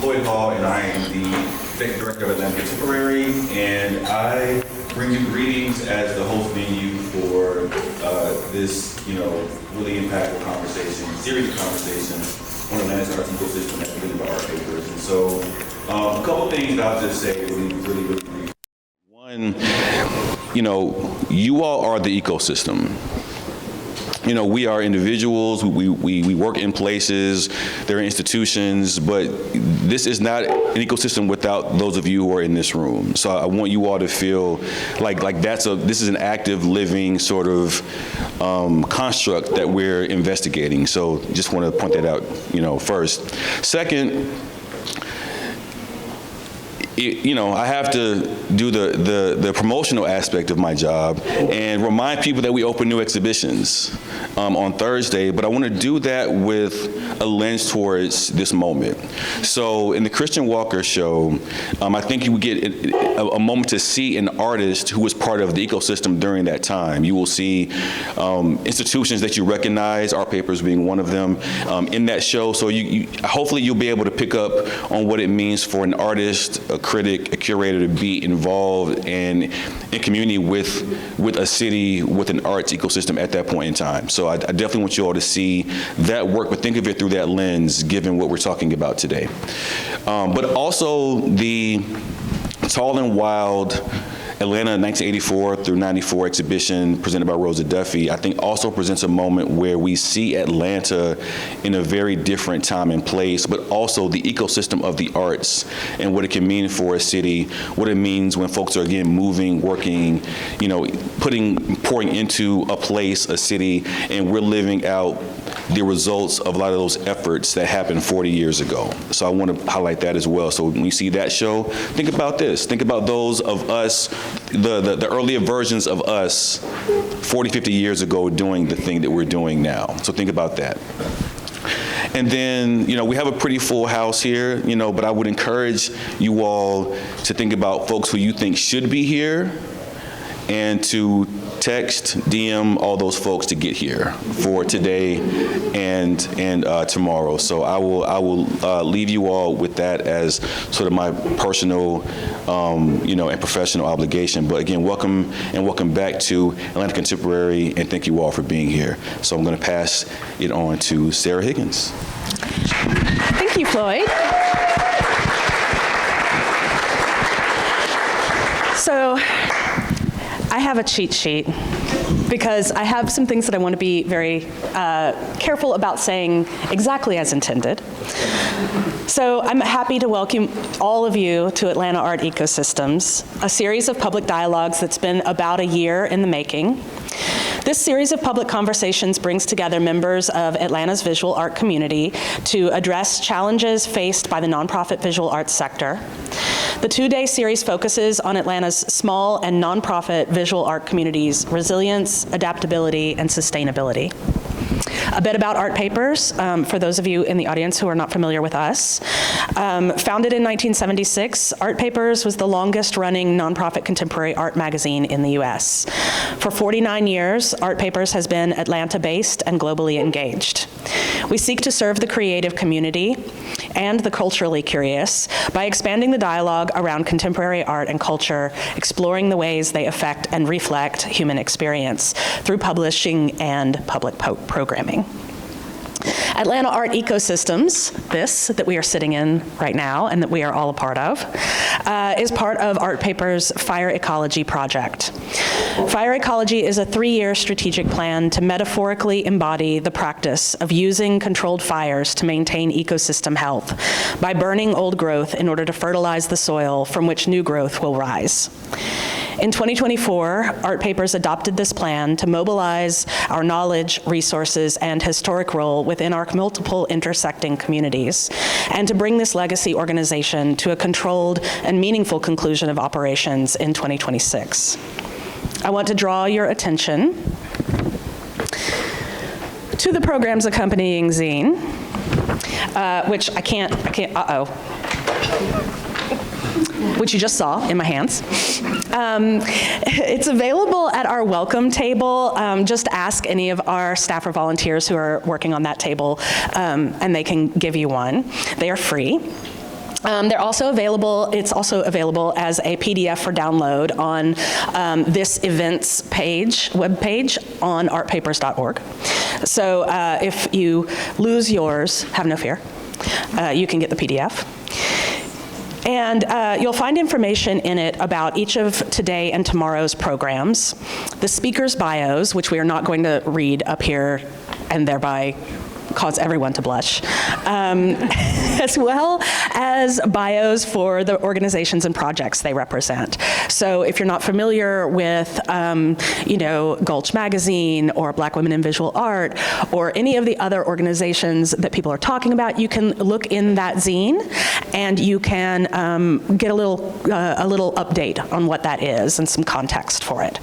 Floyd Hall, and I am the Executive Director of Atlanta Contemporary, and I bring you greetings as the host venue for this, really impactful series of conversations on Atlanta's arts ecosystem at the end of our art papers. And so, a couple things that I'll just say really brief. One, you all are the ecosystem. We are individuals, we work in places, there are institutions, but this is not an ecosystem without those of you who are in this room. So I want you all to feel like this is an active, living sort of construct that we're investigating. So just want to point that out, first. Second, I have to do the promotional aspect of my job and remind people that we open new exhibitions on Thursday, but I want to do that with a lens towards this moment. So in the Christian Walker show, I think you would get a moment to see an artist who was part of the ecosystem during that time. You will see institutions that you recognize, art papers being one of them, in that show. So hopefully you'll be able to pick up on what it means for an artist, a critic, a curator to be involved and in community with a city, with an arts ecosystem at that point in time. So I definitely want you all to see that work, but think of it through that lens, given what we're talking about today. But also the Tall and Wild Atlanta 1984 through 94 exhibition presented by Rosa Duffy, I think also presents a moment where we see Atlanta in a very different time and place, but also the ecosystem of the arts and what it can mean for a city, what it means when folks are, again, moving, working, pouring into a place, a city, and we're living out the results of a lot of those efforts that happened 40 years ago. So I want to highlight that as well. So when you see that show, think about this. Think about those of us, the earlier versions of us 40, 50 years ago doing the thing that we're doing now. So think about that. And then, we have a pretty full house here, but I would encourage you all to think about folks who you think should be here and to text, DM all those folks to get here for today and tomorrow. So I will leave you all with that as sort of my personal, and professional obligation. But again, welcome back to Atlanta Contemporary, and thank you all for being here. So I'm going to pass it on to Sarah Higgins. Thank you, Floyd. So I have a cheat sheet because I have some things that I want to be very careful about saying exactly as intended. So I'm happy to welcome all of you to Atlanta Art Ecosystems, a series of public dialogues that's been about a year in the making. This series of public conversations brings together members of Atlanta's visual art community to address challenges faced by the nonprofit visual arts sector. The two-day series focuses on Atlanta's small and nonprofit visual art communities' resilience, adaptability, and sustainability. A bit about Art Papers, for those of you in the audience who are not familiar with us. Founded in 1976, Art Papers was the longest-running nonprofit contemporary art magazine in the U.S. For 49 years, Art Papers has been Atlanta-based and globally engaged. We seek to serve the creative community and the culturally curious by expanding the dialogue around contemporary art and culture, exploring the ways they affect and reflect human experience through publishing and public programming. Atlanta Art Ecosystems, this that we are sitting in right now and that we are all a part of, is part of Art Paper's Fire Ecology project. Fire Ecology is a 3-year strategic plan to metaphorically embody the practice of using controlled fires to maintain ecosystem health by burning old growth in order to fertilize the soil from which new growth will rise. In 2024, Art Papers adopted this plan to mobilize our knowledge, resources, and historic role within our multiple intersecting communities, and to bring this legacy organization to a controlled and meaningful conclusion of operations in 2026. I want to draw your attention to the program's accompanying zine, which which you just saw in my hands. It's available at our welcome table. Just ask any of our staff or volunteers who are working on that table, and they can give you one. They are free. They're also available, it's also available as a PDF for download on this events page, webpage on artpapers.org. So if you lose yours, have no fear. You can get the PDF. And you'll find information in it about each of today and tomorrow's programs, the speakers' bios, which we are not going to read up here and thereby cause everyone to blush, as well as bios for the organizations and projects they represent. So if you're not familiar with, Gulch Magazine or Black Women in Visual Art or any of the other organizations that people are talking about, you can look in that zine and you can get a little update on what that is and some context for it.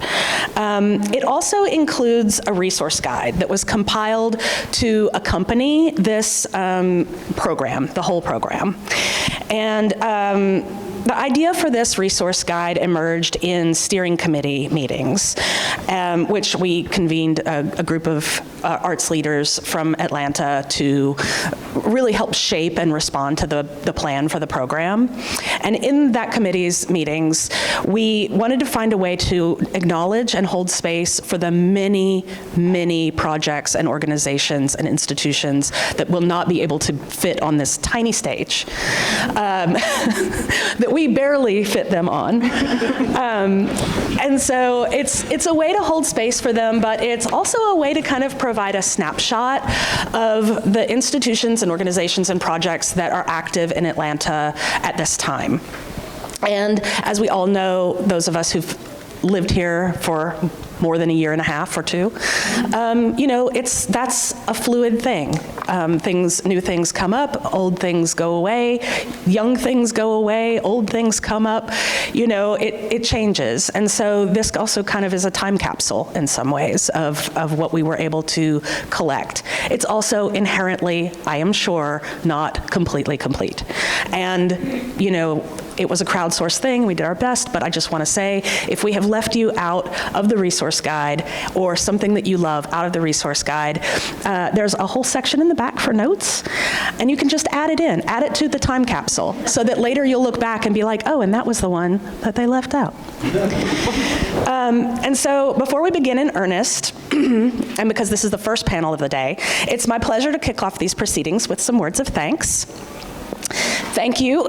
It also includes a resource guide that was compiled to accompany this program, the whole program. And the idea for this resource guide emerged in steering committee meetings, which we convened a group of arts leaders from Atlanta to really help shape and respond to the plan for the program. And in that committee's meetings, we wanted to find a way to acknowledge and hold space for the many, many projects and organizations and institutions that will not be able to fit on this tiny stage, that we barely fit them on. And so it's a way to hold space for them, but it's also a way to kind of provide a snapshot of the institutions and organizations and projects that are active in Atlanta at this time. And as we all know, those of us who've lived here for more than a year and a half or two, that's a fluid thing. New things come up, old things go away, young things go away, old things come up, it changes. And so this also kind of is a time capsule in some ways of what we were able to collect. It's also inherently, I am sure, not completely complete. And, it was a crowdsourced thing, we did our best, but I just want to say, if we have left you out of the resource guide or something that you love out of the resource guide, there's a whole section in the back for notes, and you can just add it in, add it to the time capsule, so that later you'll look back and be like, oh, and that was the one that they left out. And so before we begin in earnest, and because this is the first panel of the day, it's my pleasure to kick off these proceedings with some words of thanks. Thank you.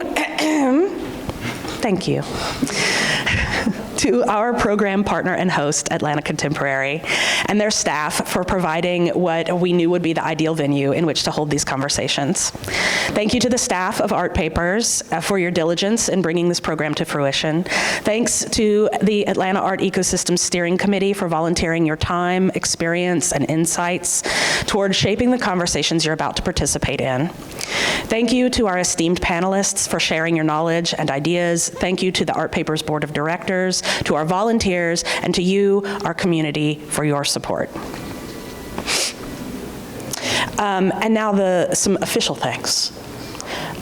Thank you to our program partner and host, Atlanta Contemporary, and their staff for providing what we knew would be the ideal venue in which to hold these conversations. Thank you to the staff of Art Papers for your diligence in bringing this program to fruition. Thanks to the Atlanta Art Ecosystem Steering Committee for volunteering your time, experience, and insights toward shaping the conversations you're about to participate in. Thank you to our esteemed panelists for sharing your knowledge and ideas. Thank you to the Art Papers Board of Directors, to our volunteers, and to you, our community, for your support. And now some official thanks.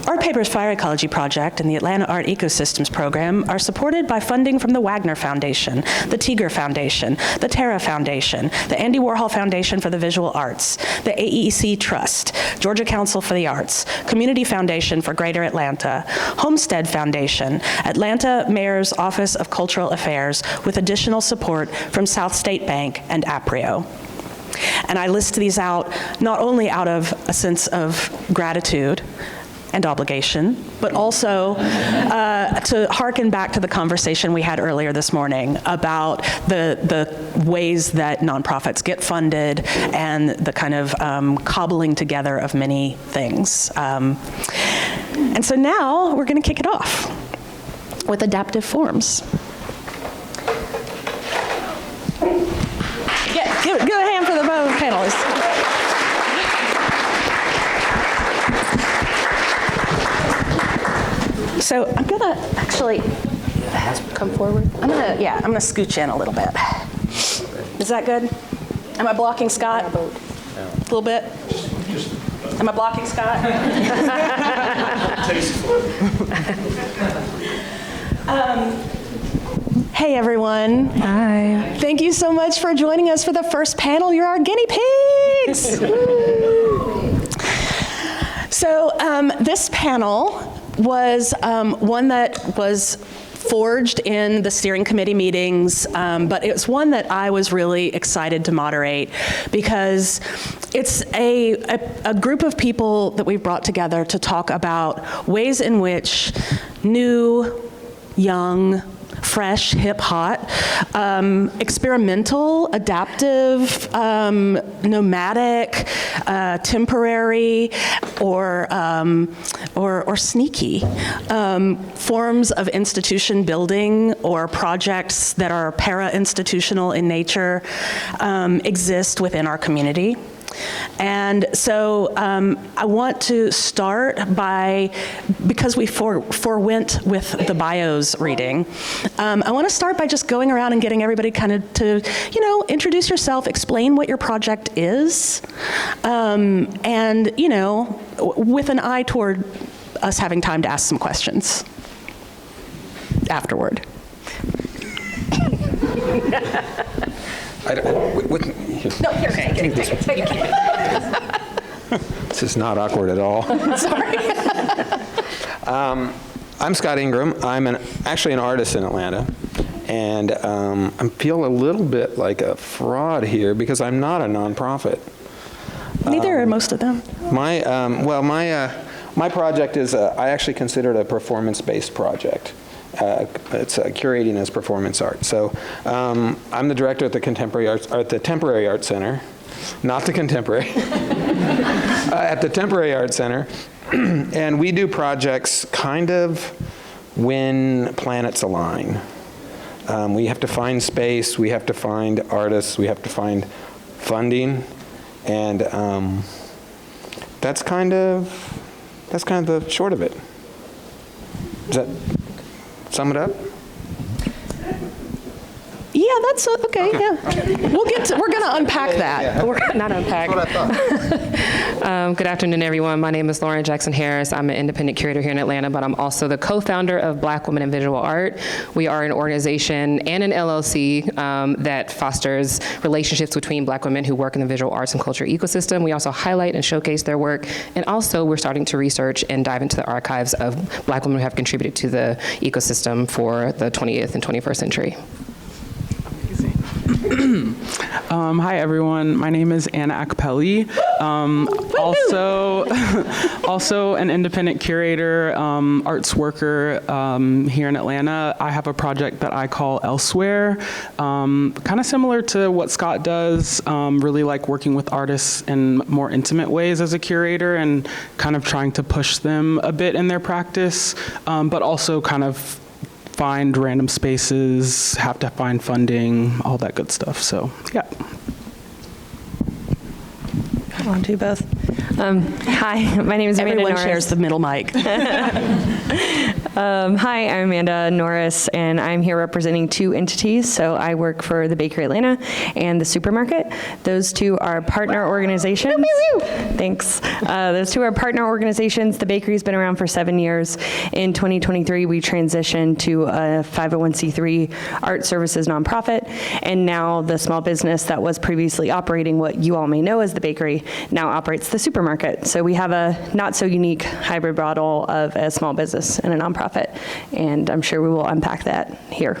Art Papers Fire Ecology Project and the Atlanta Art Ecosystems Program are supported by funding from the Wagner Foundation, the Tiger Foundation, the Terra Foundation, the Andy Warhol Foundation for the Visual Arts, the AEC Trust, Georgia Council for the Arts, Community Foundation for Greater Atlanta, Homestead Foundation, Atlanta Mayor's Office of Cultural Affairs, with additional support from South State Bank and APRIO. And I list these out not only out of a sense of gratitude and obligation, but also to hearken back to the conversation we had earlier this morning about the ways that nonprofits get funded and the kind of cobbling together of many things. And so now we're going to kick it off with adaptive forms. Give a hand for the panelists. So I'm gonna actually come forward. I'm gonna scooch in a little bit. Is that good? Am I blocking Scott? A little bit? Am I blocking Scott? Hey everyone. Hi. Thank you so much for joining us for the first panel. You're our guinea pigs. So this panel was one that was forged in the steering committee meetings, but it's one that I was really excited to moderate because it's a group of people that we've brought together to talk about ways in which new, young, fresh, hip, hot, experimental, adaptive, nomadic, temporary, or sneaky forms of institution building or projects that are para-institutional in nature exist within our community. And so I want to start by, because we forewent with the bios reading, I want to start by just going around and getting everybody kind of to, introduce yourself, explain what your project is, and, with an eye toward us having time to ask some questions afterward. No, here, take it. This is not awkward at all. Sorry. I'm Scott Ingram. I'm actually an artist in Atlanta, and I feel a little bit like a fraud here because I'm not a nonprofit. Neither are most of them. My project is I actually consider it a performance-based project. It's curating as performance art. So I'm the director at the Temporary Art Center, not the Contemporary, at the Temporary Art Center, and we do projects kind of when planets align. We have to find space, we have to find artists, we have to find funding, and that's kind of the short of it. Does that sum it up? Yeah, that's okay. Yeah, we're going to unpack that. Yeah. We're not unpack. That's what I thought. Good afternoon, everyone. My name is Lauren Jackson Harris. I'm an independent curator here in Atlanta, but I'm also the co-founder of Black Women in Visual Art. We are an organization and an LLC that fosters relationships between Black women who work in the visual arts and culture ecosystem. We also highlight and showcase their work, and also we're starting to research and dive into the archives of Black women who have contributed to the ecosystem for the 20th and 21st century. Hi, everyone. My name is Anna Akpele. Also an independent curator, arts worker here in Atlanta. I have a project that I call Elsewhere, kind of similar to what Scott does, really like working with artists in more intimate ways as a curator and kind of trying to push them a bit in their practice, but also kind of find random spaces, have to find funding, all that good stuff. So, yeah. I want to do both. Hi, my name is Amanda Everyone Norris. shares the middle mic. Hi, I'm Amanda Norris, and I'm here representing two entities. So I work for the Bakery Atlanta and the Supermarket. Those two are partner organizations. Thanks. Those two are partner organizations. The Bakery's been around for 7 years. In 2023, we transitioned to a 501c3 art services nonprofit, and now the small business that was previously operating what you all may know as the Bakery now operates the Supermarket. So we have a not so unique hybrid model of a small business and a nonprofit, and I'm sure we will unpack that here.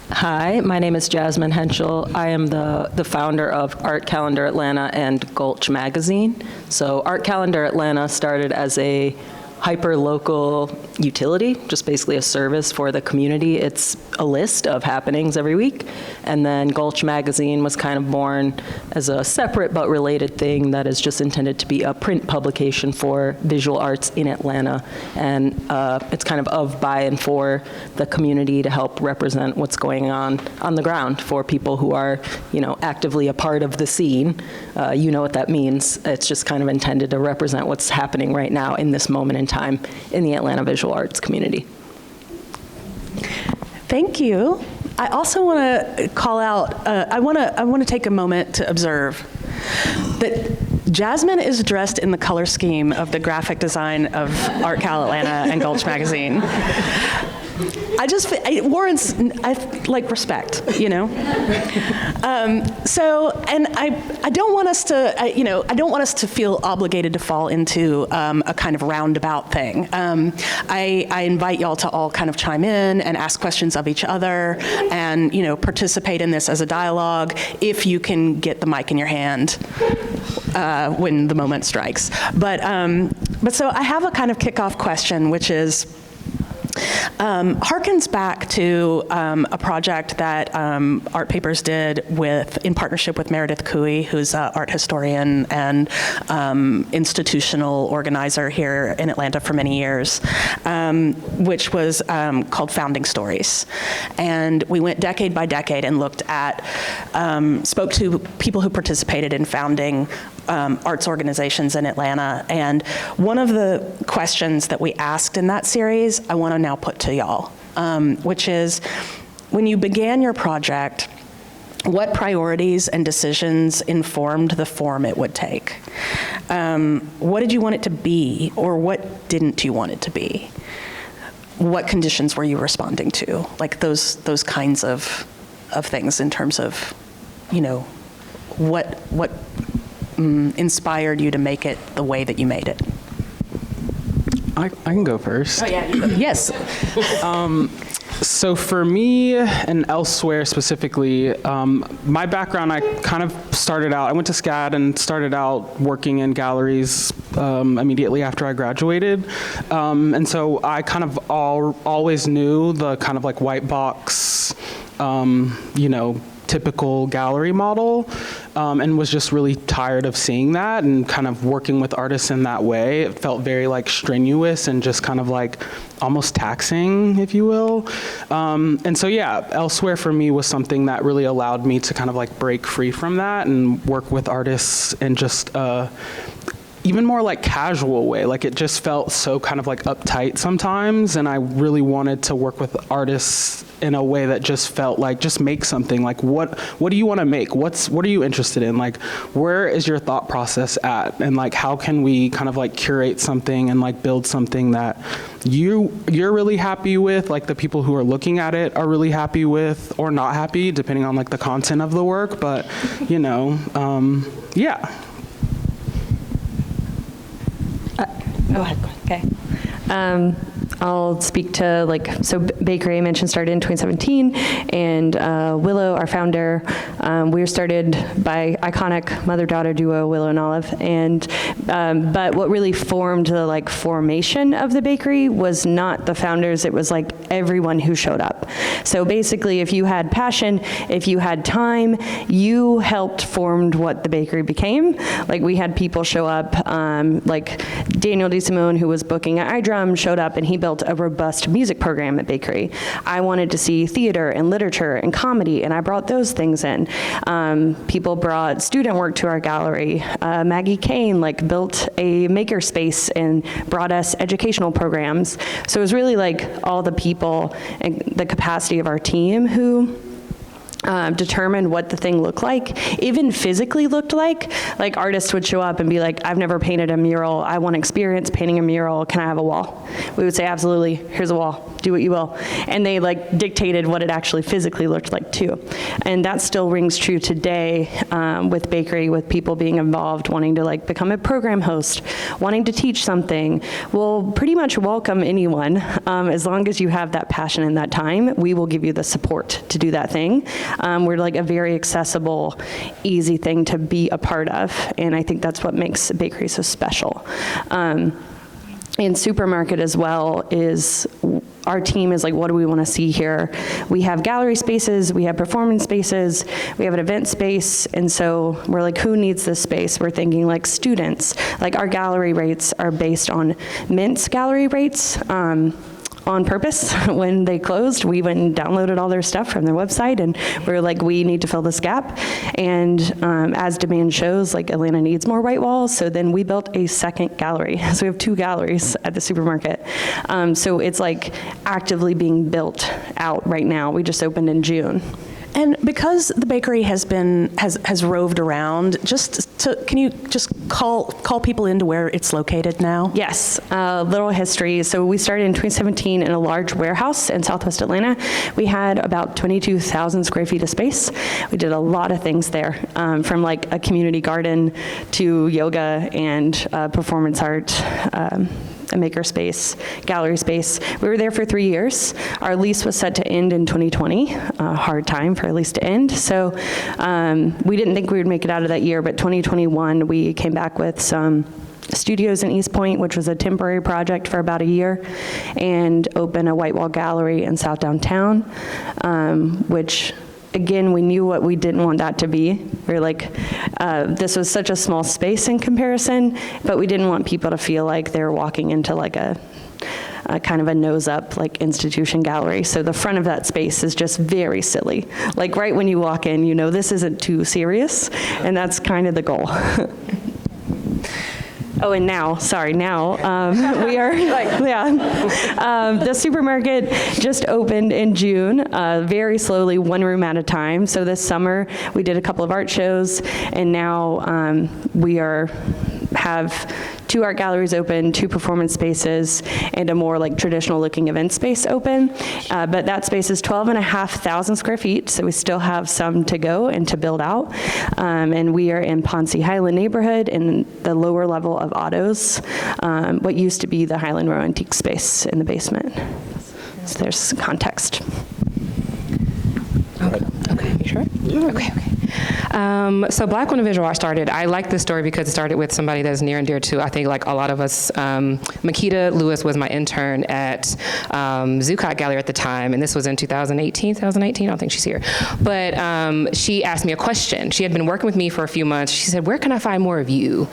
Hi, my name is Jasmine Hentschel. I am the founder of Art Calendar Atlanta and Gulch magazine. So Art Calendar Atlanta started as a hyper-local utility, just basically a service for the community. It's a list of happenings every week. And then Gulch magazine was kind of born as a separate but related thing that is just intended to be a print publication for visual arts in Atlanta. And it's kind of by and for the community to help represent what's going on the ground for people who are, actively a part of the scene. You know what that means. It's just kind of intended to represent what's happening right now in this moment in time in the Atlanta visual arts community. Thank you. I also want to call out, I want to take a moment to observe that Jasmine is dressed in the color scheme of the graphic design of Art Cal Atlanta and Gulch magazine. it warrants, like, respect, you know? So, and I don't want us to, I don't want us to feel obligated to fall into a kind of roundabout thing. I invite y'all to all kind of chime in and ask questions of each other and, participate in this as a dialogue if you can get the mic in your hand when the moment strikes. But so I have a kind of kickoff question, which is, harkens back to a project that Art Papers did in partnership with Meredith Cooey, who's an art historian and institutional organizer here in Atlanta for many years, which was called Founding Stories. And we went decade by decade and looked at, spoke to people who participated in founding arts organizations in Atlanta. And one of the questions that we asked in that series, I want to now put to y'all, which is, when you began your project, what priorities and decisions informed the form it would take? What did you want it to be, or what didn't you want it to be? What conditions were you responding to? Like those kinds of things in terms of, what inspired you to make it the way that you made it? I can go first. Oh, yeah, you go. Yes. So for me, and elsewhere specifically, my background, I kind of started out, I went to SCAD and started out working in galleries immediately after I graduated. And so I kind of always knew the kind of like white box, typical gallery model, and was just really tired of seeing that and kind of working with artists in that way. It felt very like strenuous and just kind of like almost taxing, if you will. And so yeah, elsewhere for me was something that really allowed me to kind of like break free from that and work with artists in just even more like casual way. Like it just felt so kind of like uptight sometimes, and I really wanted to work with artists in a way that just felt like, just make something. Like what do you want to make? What are you interested in? Like where is your thought process at? And like how can we kind of like curate something and like build something that you're really happy with, like the people who are looking at it are really happy with, or not happy, depending on like the content of the work. But yeah. Go ahead. Okay. I'll speak to so Bakery I mentioned started in 2017, and Willow, our founder, we were started by iconic mother-daughter duo Willow and Olive, and but what really formed the formation of the bakery was not the founders, it was everyone who showed up. So basically, if you had passion, if you had time, you helped formed what the bakery became. We had people show up, like Daniel DeSimone, who was booking at iDrum, showed up and he built a robust music program at Bakery. I wanted to see theater and literature and comedy, and I brought those things in. People brought student work to our gallery. Maggie Kane built a maker space and brought us educational programs. So it was really all the people and the capacity of our team who determined what the thing looked like, even physically looked like. Artists would show up and be like, I've never painted a mural. I want experience painting a mural. Can I have a wall? We would say, absolutely, here's a wall. Do what you will. And they dictated what it actually physically looked like too. And that still rings true today with Bakery, with people being involved, wanting to become a program host, wanting to teach something. We'll pretty much welcome anyone. As long as you have that passion and that time, we will give you the support to do that thing. We're a very accessible, easy thing to be a part of, and I think that's what makes Bakery so special. And Supermarket as well is, our team is what do we want to see here? We have gallery spaces, we have performance spaces, we have an event space, and so we're who needs this space? We're thinking students. Our gallery rates are based on Mint's gallery rates. On purpose. When they closed, we went and downloaded all their stuff from their website, and we're we need to fill this gap. And as demand shows, Atlanta needs more white walls, so then we built a second gallery. So we have 2 galleries at the Supermarket. So it's actively being built out right now. We just opened in June. And because the bakery has roved around, can you just call people into where it's located now? Yes, little history. So we started in 2017 in a large warehouse in Southwest Atlanta. We had about 22,000 square feet of space. We did a lot of things there, from like a community garden to yoga and performance art, a maker space, gallery space. We were there for 3 years. Our lease was set to end in 2020, a hard time for a lease to end. So we didn't think we would make it out of that year, but 2021, we came back with some studios in East Point, which was a temporary project for about a year, and opened a white wall gallery in South Downtown, which, again, we knew what we didn't want that to be. We were like, this was such a small space in comparison, but we didn't want people to feel like they were walking into like a kind of a nose-up like institution gallery. So the front of that space is just very silly. Like right when you walk in, you know this isn't too serious, and that's kind of the goal. Oh, and now we are, the supermarket just opened in June, very slowly, one room at a time. So this summer, we did a couple of art shows, and now we have 2 art galleries open, 2 performance spaces, and a more like traditional looking event space open. But that space is 12,500 square feet, so we still have some to go and to build out. And we are in Ponce Highland neighborhood in the lower level of Autos, what used to be the Highland Row Antique space in the basement. So there's context. Okay, you sure? Yeah. Okay. So Black Women Visual Art started, I like this story because it started with somebody that's near and dear to, I think, like a lot of us. Makita Lewis was my intern at Zuccotti Gallery at the time, and this was in 2018, I don't think she's here. But she asked me a question. She had been working with me for a few months. She said, "Where can I find more of you?"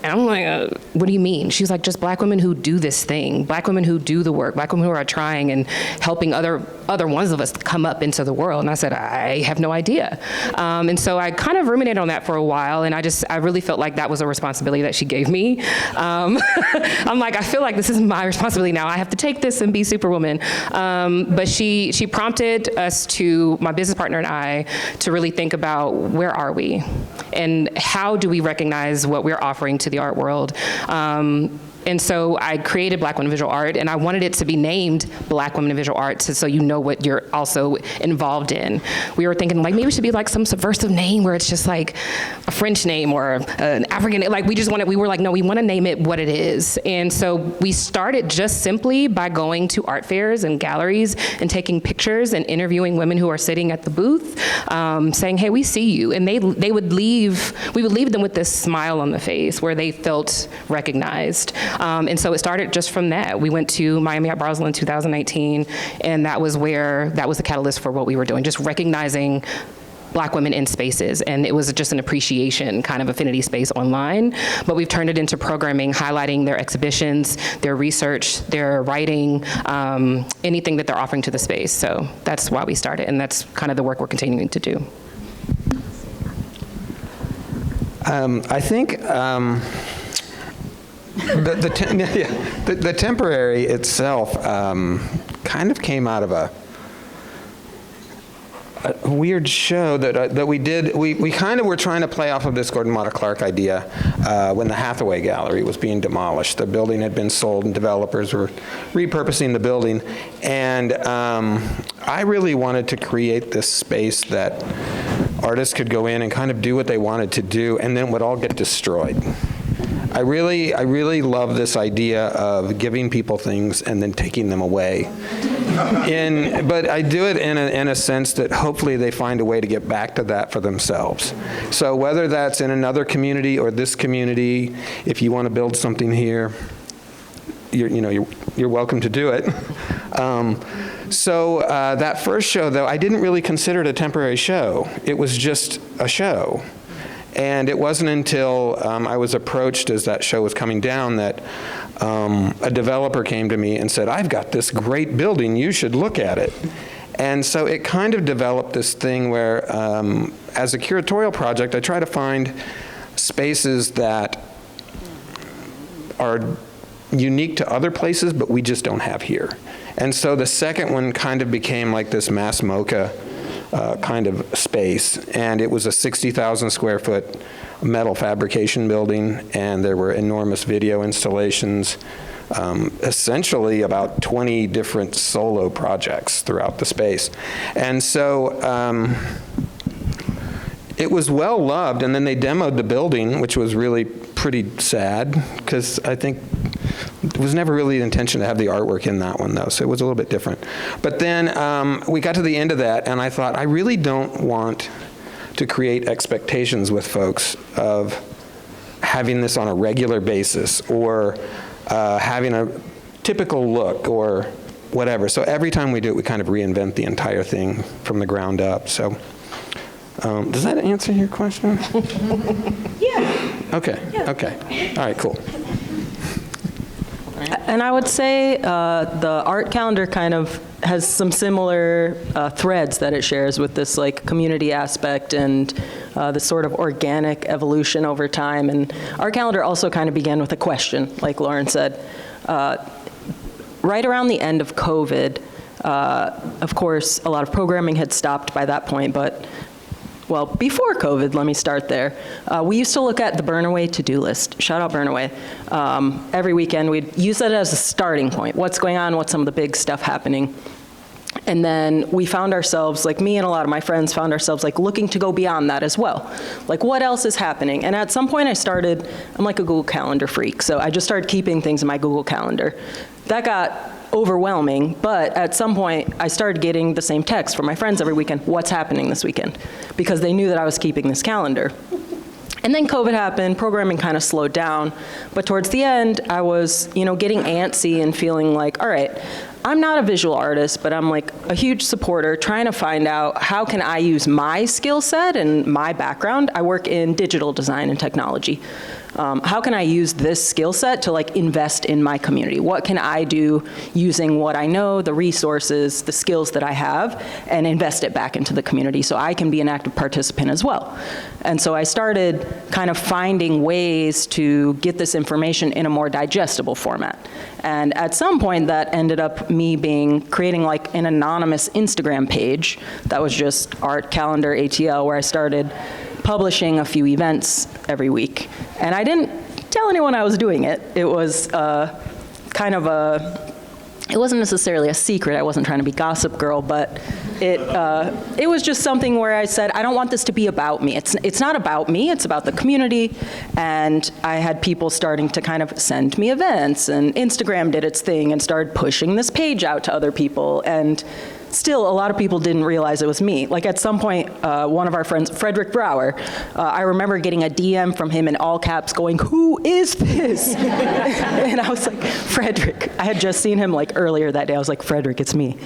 And I'm like, what do you mean? She's like, just Black women who do this thing, Black women who do the work, Black women who are trying and helping other ones of us come up into the world. And I said, I have no idea. And so I kind of ruminated on that for a while, and I really felt like that was a responsibility that she gave me. I'm like, I feel like this is my responsibility now. I have to take this and be Superwoman. But she prompted us my business partner and I, to really think about where are we? And how do we recognize what we're offering to the art world? And so I created Black Women Visual Art, and I wanted it to be named Black Women Visual Art so you know what you're also involved in. We were thinking like maybe it should be like some subversive name where it's just like a French name or an African, like we were like, no, we want to name it what it is. And so we started just simply by going to art fairs and galleries and taking pictures and interviewing women who are sitting at the booth, saying, hey, we see you. And we would leave them with this smile on the face where they felt recognized. And so it started just from that. We went to Miami Art Basel in 2019, and that was the catalyst for what we were doing, just recognizing Black women in spaces. And it was just an appreciation kind of affinity space online. But we've turned it into programming, highlighting their exhibitions, their research, their writing, anything that they're offering to the space. So that's why we started, and that's kind of the work we're continuing to do. I think the temporary itself kind of came out of a weird show that we did. We kind of were trying to play off of this Gordon Motta Clark idea when the Hathaway Gallery was being demolished. The building had been sold and developers were repurposing the building. And I really wanted to create this space that artists could go in and kind of do what they wanted to do, and then it would all get destroyed. I really love this idea of giving people things and then taking them away. But I do it in a sense that hopefully they find a way to get back to that for themselves. So whether that's in another community or this community, if you want to build something here, you're welcome to do it. So that first show, though, I didn't really consider it a temporary show. It was just a show. And it wasn't until I was approached as that show was coming down that a developer came to me and said, I've got this great building, you should look at it. And so it kind of developed this thing where, as a curatorial project, I try to find spaces that are unique to other places, but we just don't have here. And so the second one kind of became like this mass mocha kind of space. And it was a 60,000 square foot metal fabrication building, and there were enormous video installations, essentially about 20 different solo projects throughout the space. And so it was well loved, and then they demoed the building, which was really pretty sad, because I think it was never really the intention to have the artwork in that one, though, so it was a little bit different. But then we got to the end of that, and I thought, I really don't want to create expectations with folks of having this on a regular basis, or having a typical look, or whatever. So every time we do it, we kind of reinvent the entire thing from the ground up. So does that answer your question? Yeah. Okay. Yeah. Okay. All right, cool. And I would say the art calendar kind of has some similar threads that it shares with this like community aspect and this sort of organic evolution over time. And art calendar also kind of began with a question, like Lauren said. Right around the end of COVID, of course, a lot of programming had stopped by that point, but well, before COVID, let me start there. We used to look at the Burnaway to-do list. Shout out Burnaway. Every weekend, we'd use that as a starting point. What's going on? What's some of the big stuff happening? And then we found ourselves, like me and a lot of my friends found ourselves like looking to go beyond that as well. Like what else is happening? And at some point I'm like a Google Calendar freak, so I just started keeping things in my Google Calendar. That got overwhelming, but at some point I started getting the same text from my friends every weekend, what's happening this weekend? Because they knew that I was keeping this calendar. And then COVID happened, programming kind of slowed down, but towards the end I was, getting antsy and feeling like, all right, I'm not a visual artist, but I'm like a huge supporter trying to find out how can I use my skill set and my background. I work in digital design and technology. How can I use this skill set to like invest in my community? What can I do using what I know, the resources, the skills that I have, and invest it back into the community so I can be an active participant as well? And so I started kind of finding ways to get this information in a more digestible format. And at some point that ended up me creating like an anonymous Instagram page that was just Art Calendar ATL, where I started publishing a few events every week. And I didn't tell anyone I was doing it. It was it wasn't necessarily a secret. I wasn't trying to be Gossip Girl, but it was just something where I said, I don't want this to be about me. It's not about me, it's about the community. And I had people starting to kind of send me events, and Instagram did its thing and started pushing this page out to other people. And still, a lot of people didn't realize it was me. Like at some point, one of our friends, Frederick Brower, I remember getting a DM from him in all caps going, who is this? And I was like, Frederick. I had just seen him like earlier that day. I was like, Frederick, it's me.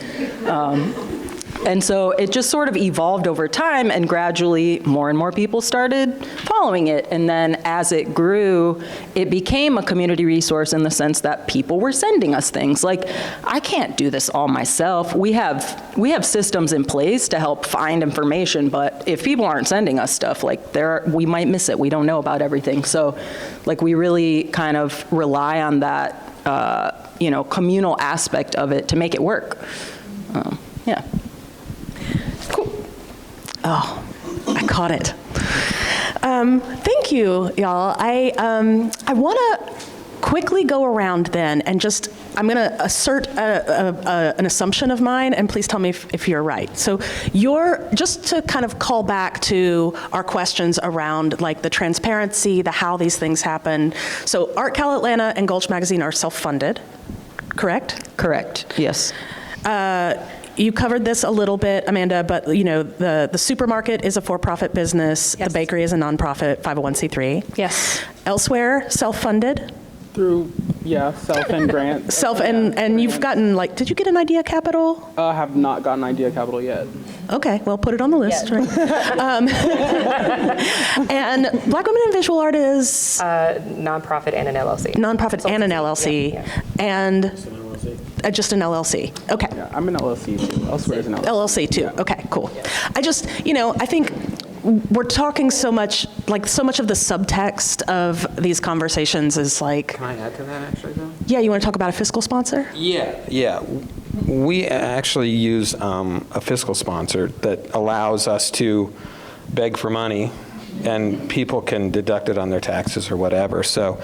And so it just sort of evolved over time, and gradually more and more people started following it. And then as it grew, it became a community resource in the sense that people were sending us things. Like, I can't do this all myself. We have systems in place to help find information, but if people aren't sending us stuff, like we might miss it. We don't know about everything. So like we really kind of rely on that communal aspect of it to make it work. Yeah. Cool. Oh, I caught it. Thank you, y'all. I want to quickly go around then and I'm going to assert an assumption of mine, and please tell me if you're right. So just to kind of call back to our questions around like the transparency, how these things happen. So Art Cal Atlanta and Gulch Magazine are self-funded, correct? Correct, yes. You covered this a little bit, Amanda, but the supermarket is a for-profit business. Yes. The bakery is a nonprofit 501c3. Yes. Elsewhere, self-funded. Through, self and grants. And you've gotten did you get an idea capital? I have not gotten idea capital yet. Okay, well, put it on the list. Right? And Black Women in Visual Art is? Nonprofit and an LLC. Nonprofit and an LLC. Yeah. And just an LLC. Okay. Yeah, I'm an LLC too. Elsewhere is an LLC. LLC too. Yeah. Okay, cool. I just, I think we're talking so much of the subtext of these conversations is like. Can I add to that actually though? Yeah, you want to talk about a fiscal sponsor? Yeah. We actually use a fiscal sponsor that allows us to beg for money, and people can deduct it on their taxes or whatever. So,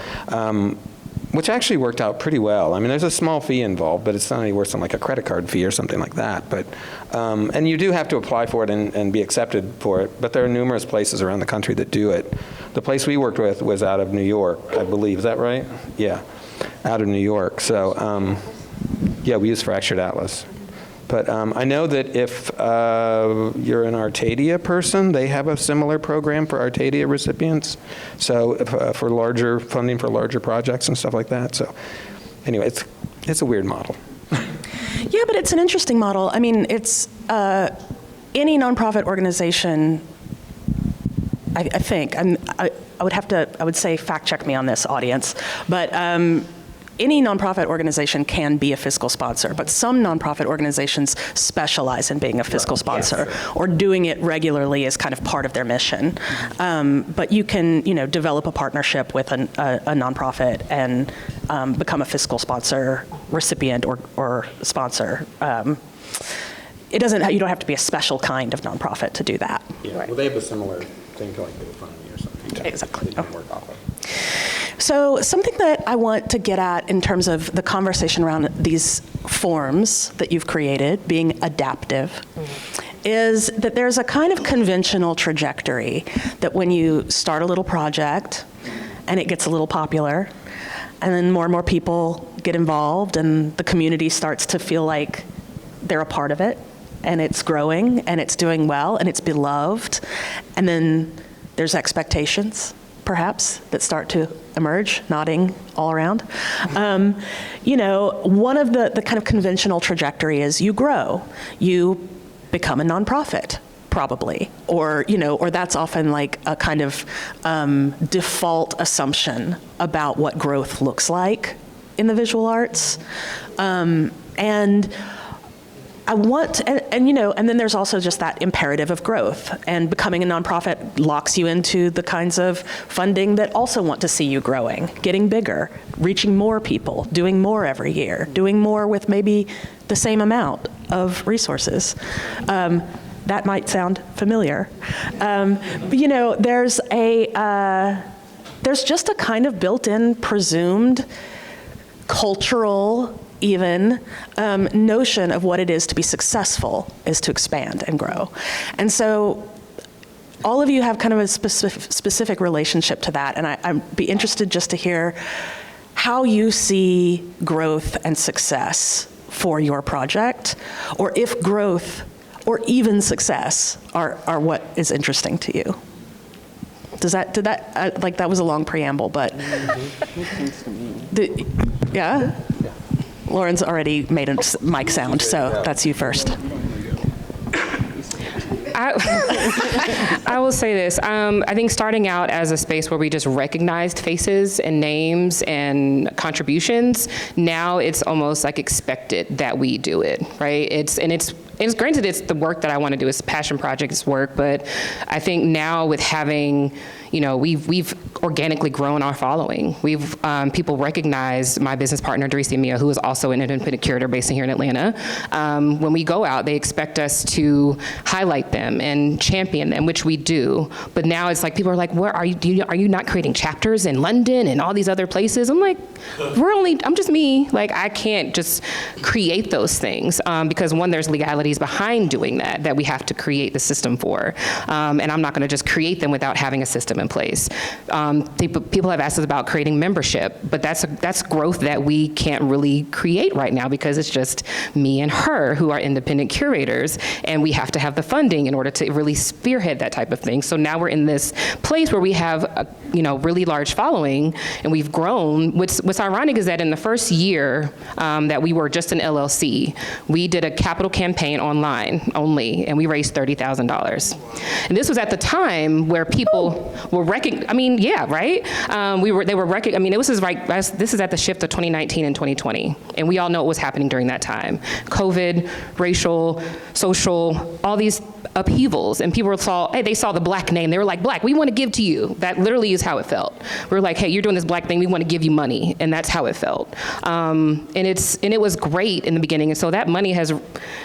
which actually worked out pretty well. I mean, there's a small fee involved, but it's not any worse than like a credit card fee or something like that. But, and you do have to apply for it and be accepted for it, but there are numerous places around the country that do it. The place we worked with was out of New York, I believe. Is that right? Yeah, out of New York. So, yeah, we use Fractured Atlas. But I know that if you're an Artadia person, they have a similar program for Artadia recipients. So if, for larger funding for larger projects and stuff like that. So anyway, it's a weird model. Yeah, but it's an interesting model. I mean, it's any nonprofit organization. I think I would say fact check me on this, audience, but. Any nonprofit organization can be a fiscal sponsor, but some nonprofit organizations specialize in being a fiscal sponsor or doing it regularly as kind of part of their mission. But you can, develop a partnership with a nonprofit and become a fiscal sponsor, recipient, or sponsor. You don't have to be a special kind of nonprofit to do that. Yeah, well, they have a similar thing to like GoFundMe or something. Exactly. They can work off of. So something that I want to get at in terms of the conversation around these forms that you've created, being adaptive, is that there's a kind of conventional trajectory that when you start a little project and it gets a little popular, and then more and more people get involved and the community starts to feel like they're a part of it, and it's growing and it's doing well and it's beloved, and then there's expectations perhaps, that start to emerge, nodding all around. One of the kind of conventional trajectory is you grow, you become a nonprofit, probably, or that's often like a kind of default assumption about what growth looks like in the visual arts. And I want, and then there's also just that imperative of growth, and becoming a nonprofit locks you into the kinds of funding that also want to see you growing, getting bigger, reaching more people, doing more every year, doing more with maybe the same amount of resources. That might sound familiar. But there's just a kind of built-in presumed cultural even notion of what it is to be successful is to expand and grow. And so all of you have kind of a specific relationship to that, and I'd be interested just to hear how you see growth and success for your project, or if growth or even success are what is interesting to you. That was a long preamble, but yeah? Lauren's already made a mic sound, so that's you first. I will say this. I think starting out as a space where we just recognized faces and names and contributions, now it's almost like expected that we do it, right? It's granted, it's the work that I want to do. It's passion projects work, but I think now with having, we've organically grown our following. We've people recognize my business partner, Dorisi Mia, who is also an independent curator based here in Atlanta. When we go out, they expect us to highlight them and champion them, which we do. But now it's like people are like, "Where are you? Are you not creating chapters in London and all these other places?" I'm like, I'm just me. Like, I can't just create those things because one, there's legalities behind doing that we have to create the system for, and I'm not going to just create them without having a system in place. People have asked us about creating membership, but that's growth that we can't really create right now because it's just me and her who are independent curators, and we have to have the funding in order to really spearhead that type of thing. So now we're in this place where we have a really large following, and we've grown. What's ironic is that in the first year that we were just an LLC, we did a capital campaign campaign online only, and we raised $30,000. And this was at the time where people were this is at the shift of 2019 and 2020, and we all know what was happening during that time. COVID, racial, social, all these upheavals, and people they saw the Black name, they were like, Black, we want to give to you. That literally is how it felt. We were like, hey, you're doing this Black thing, we want to give you money, and that's how it felt. And it was great in the beginning, and so that money has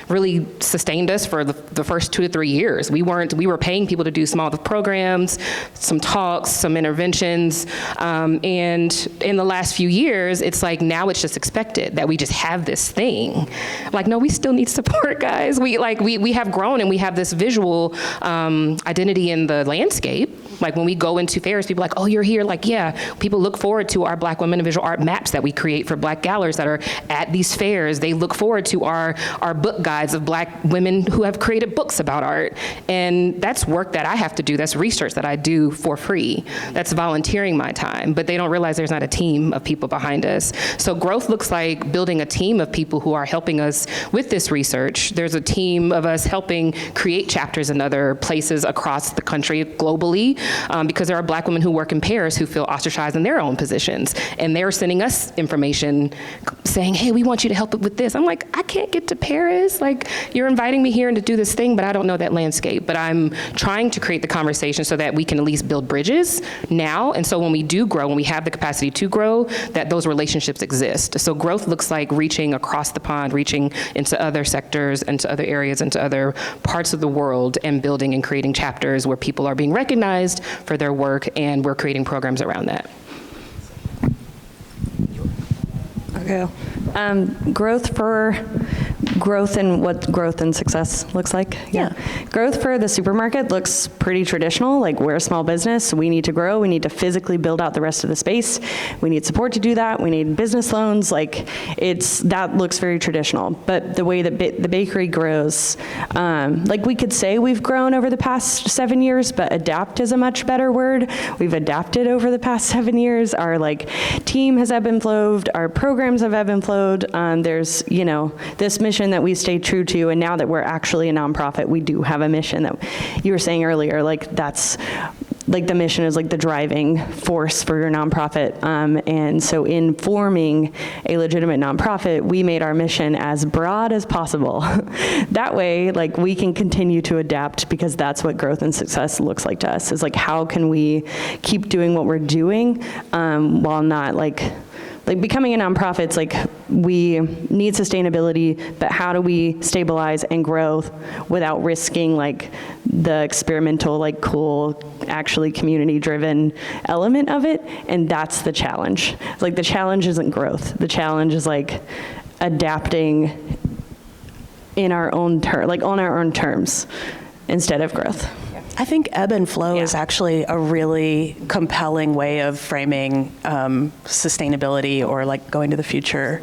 really sustained us for the first 2 to 3 years. We were paying people to do small programs, some talks, some interventions, and in the last few years, it's like now it's just expected that we just have this thing. Like, no, we still need support, guys. We have grown, and we have this visual identity in the landscape. Like when we go into fairs, people are like, oh, you're here. Like, yeah, people look forward to our Black women in visual art maps that we create for Black galleries that are at these fairs. They look forward to our book guides of Black women who have created books about art. And that's work that I have to do. That's research that I do for free. That's volunteering my time. But they don't realize there's not a team of people behind us. So growth looks like building a team of people who are helping us with this research. There's a team of us helping create chapters in other places across the country, globally, because there are Black women who work in Paris who feel ostracized in their own positions. And they're sending us information saying, hey, we want you to help with this. I'm like, I can't get to Paris. Like, you're inviting me here to do this thing, but I don't know that landscape. But I'm trying to create the conversation so that we can at least build bridges now. And so when we do grow, when we have the capacity to grow, that those relationships exist. So growth looks like reaching across the pond, reaching into other sectors, into other areas, into other parts of the world, and building and creating chapters where people are being recognized for their work, and we're creating programs around that. Okay. Growth and what growth and success looks like. Yeah. Growth for the supermarket looks pretty traditional. Like, we're a small business. We need to grow. We need to physically build out the rest of the space. We need support to do that. We need business loans. Like, that looks very traditional. But the way that the bakery grows, like, we could say we've grown over the past 7 years, but adapt is a much better word. We've adapted over the past 7 years. Our team has ebbed and flowed. Our programs have ebbed and flowed. There's, this mission that we stay true to, and now that we're actually a nonprofit, we do have a mission that you were saying earlier, that's the mission is the driving force for your nonprofit. And so in forming a legitimate nonprofit, we made our mission as broad as possible. That way, we can continue to adapt, because that's what growth and success looks like to us, is how can we keep doing what we're doing while not becoming a nonprofit. It's we need sustainability, but how do we stabilize and grow without risking the experimental, cool, actually community-driven element of it? And that's the challenge. The challenge isn't growth. The challenge is adapting in our own on our own terms instead of growth. I think ebb and flow is actually a really compelling way of framing sustainability, or going to the future,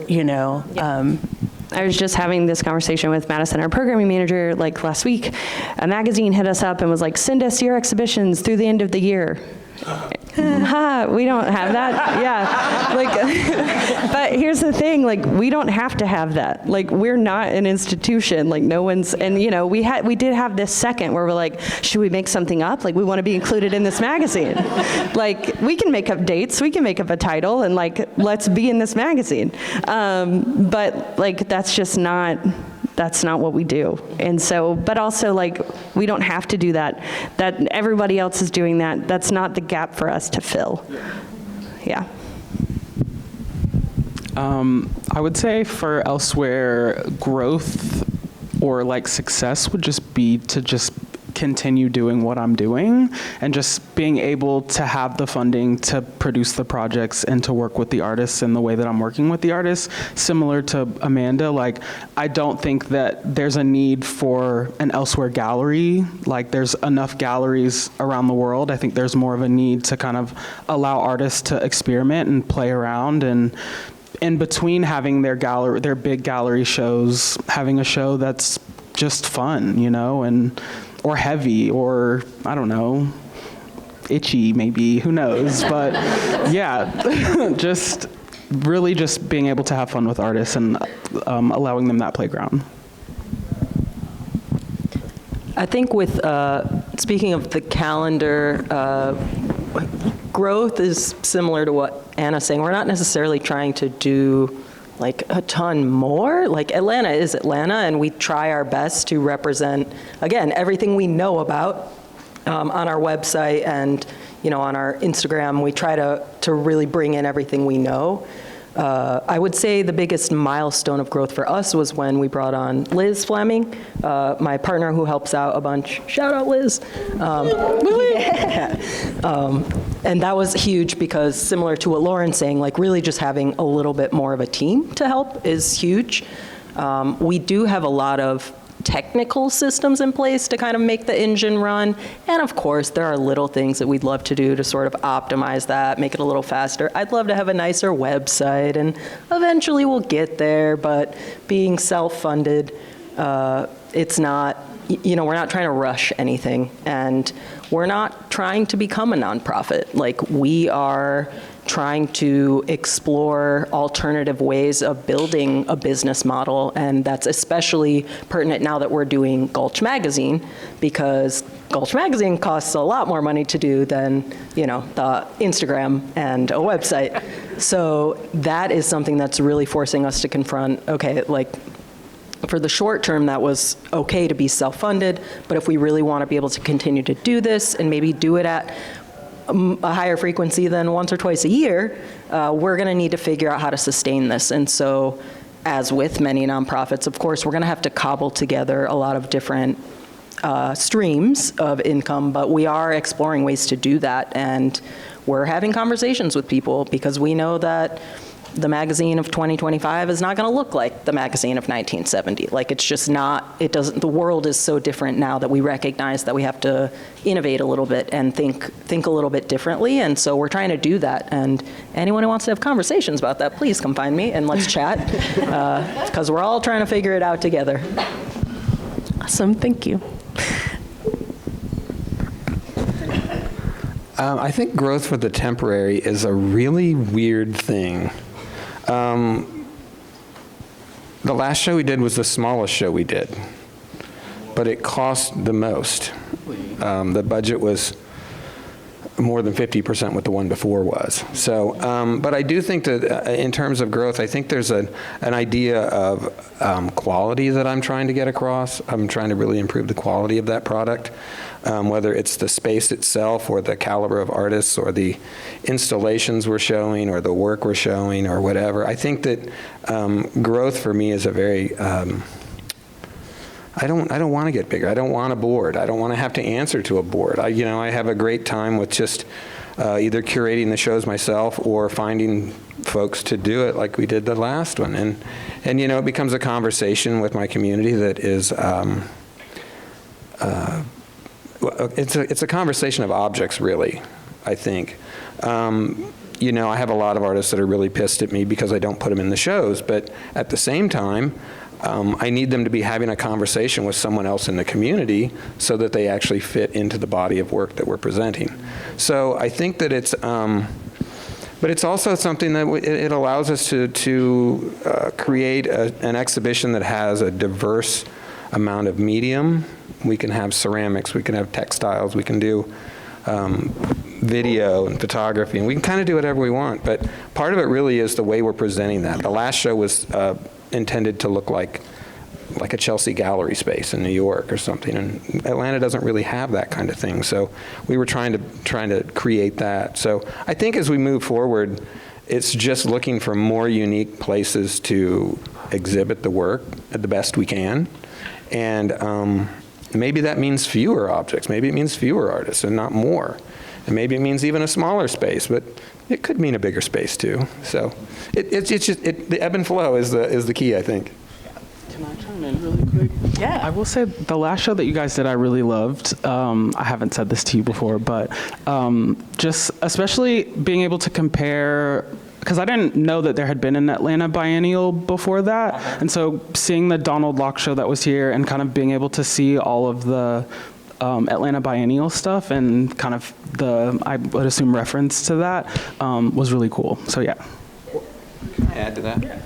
I was just having this conversation with Madison, our programming manager, last week. A magazine hit us up and was like, send us your exhibitions through the end of the year. We don't have that. Yeah. But here's the thing, we don't have to have that. We're not an institution. No one's, and we did have this second where we're should we make something up? We want to be included in this magazine. We can make up dates, we can make up a title, and let's be in this magazine. But that's just not, that's not what we do. And so, but also we don't have to do that. That everybody else is doing that. That's not the gap for us to fill. Yeah. I would say for elsewhere, growth or success would just be to just continue doing what I'm doing, and just being able to have the funding to produce the projects and to work with the artists in the way that I'm working with the artists. Similar to Amanda, I don't think that there's a need for an elsewhere gallery. There's enough galleries around the world. I think there's more of a need to kind of allow artists to experiment and play around, and in between having their big gallery shows, having a show that's just fun, and or heavy, or I don't know, itchy maybe, who knows? But yeah, just really just being able to have fun with artists and allowing them that playground. I think with, speaking of the calendar, growth is similar to what Anna's saying. We're not necessarily trying to do like a ton more. Like Atlanta is Atlanta, and we try our best to represent, again, everything we know about on our website and, you know, on our Instagram. We try to really bring in everything we know. I would say the biggest milestone of growth for us was when we brought on Liz Fleming, my partner who helps out a bunch. Shout out, Liz. And that was huge because, similar to what Lauren's saying, like really just having a little bit more of a team to help is huge. We do have a lot of technical systems in place to kind of make the engine run. And of course, there are little things that we'd love to do to sort of optimize that, make it a little faster. I'd love to have a nicer website, and eventually we'll get there, but being self-funded, it's not, you know, we're not trying to rush anything, and we're not trying to become a nonprofit. Like, we are trying to explore alternative ways of building a business model, and that's especially pertinent now that we're doing Gulch Magazine, because Gulch Magazine costs a lot more money to do than, you know, the Instagram and a website. So that is something that's really forcing us to confront, okay, like, for the short term, that was okay to be self-funded, but if we really want to be able to continue to do this and maybe do it at a higher frequency than once or twice a year, we're going to need to figure out how to sustain this. And so, as with many nonprofits, of course, we're going to have to cobble together a lot of different streams of income, but we are exploring ways to do that. And we're having conversations with people because we know that the magazine of 2025 is not going to look like the magazine of 1970. Like, it's just not, it doesn't, the world is so different now that we recognize that we have to innovate a little bit and think a little bit differently. And so we're trying to do that. And anyone who wants to have conversations about that, please come find me and let's chat, because we're all trying to figure it out together. Awesome, thank you. I think growth for the temporary is a really weird thing. The last show we did was the smallest show we did, but it cost the most. The budget was more than 50% what the one before was. So, but I do think that in terms of growth, I think there's an idea of quality that I'm trying to get across. I'm trying to really improve the quality of that product, whether it's the space itself or the caliber of artists or the installations we're showing or the work we're showing or whatever. I think that growth for me is a very, I don't want to get bigger. I don't want a board. I don't want to have to answer to a board. I have a great time with just either curating the shows myself or finding folks to do it like we did the last one. And it becomes a conversation with my community that is, it's a conversation of objects, really, I think. I have a lot of artists that are really pissed at me because I don't put them in the shows, but at the same time, I need them to be having a conversation with someone else in the community so that they actually fit into the body of work that we're presenting. So I think that it's, but it's also something that it allows us to create an exhibition that has a diverse amount of medium. We can have ceramics, we can have textiles, we can do video and photography, and we can kind of do whatever we want. But part of it really is the way we're presenting that. The last show was intended to look like a Chelsea gallery space in New York or something, and Atlanta doesn't really have that kind of thing. So we were trying to create that. So I think as we move forward, it's just looking for more unique places to exhibit the work at the best we can, and maybe that means fewer objects. Maybe it means fewer artists and not more. And maybe it means even a smaller space, but it could mean a bigger space too. So it's just the ebb and flow is the key, I think. Can I chime in really quick? Yeah. I will say the last show that you guys did, I really loved. I haven't said this to you before, but just especially being able to compare, because I didn't know that there had been an Atlanta biennial before that. And so seeing the Donald Locke show that was here and kind of being able to see all of the Atlanta biennial stuff and kind of I would assume reference to that was really cool. So yeah. Can I add to that? Yeah.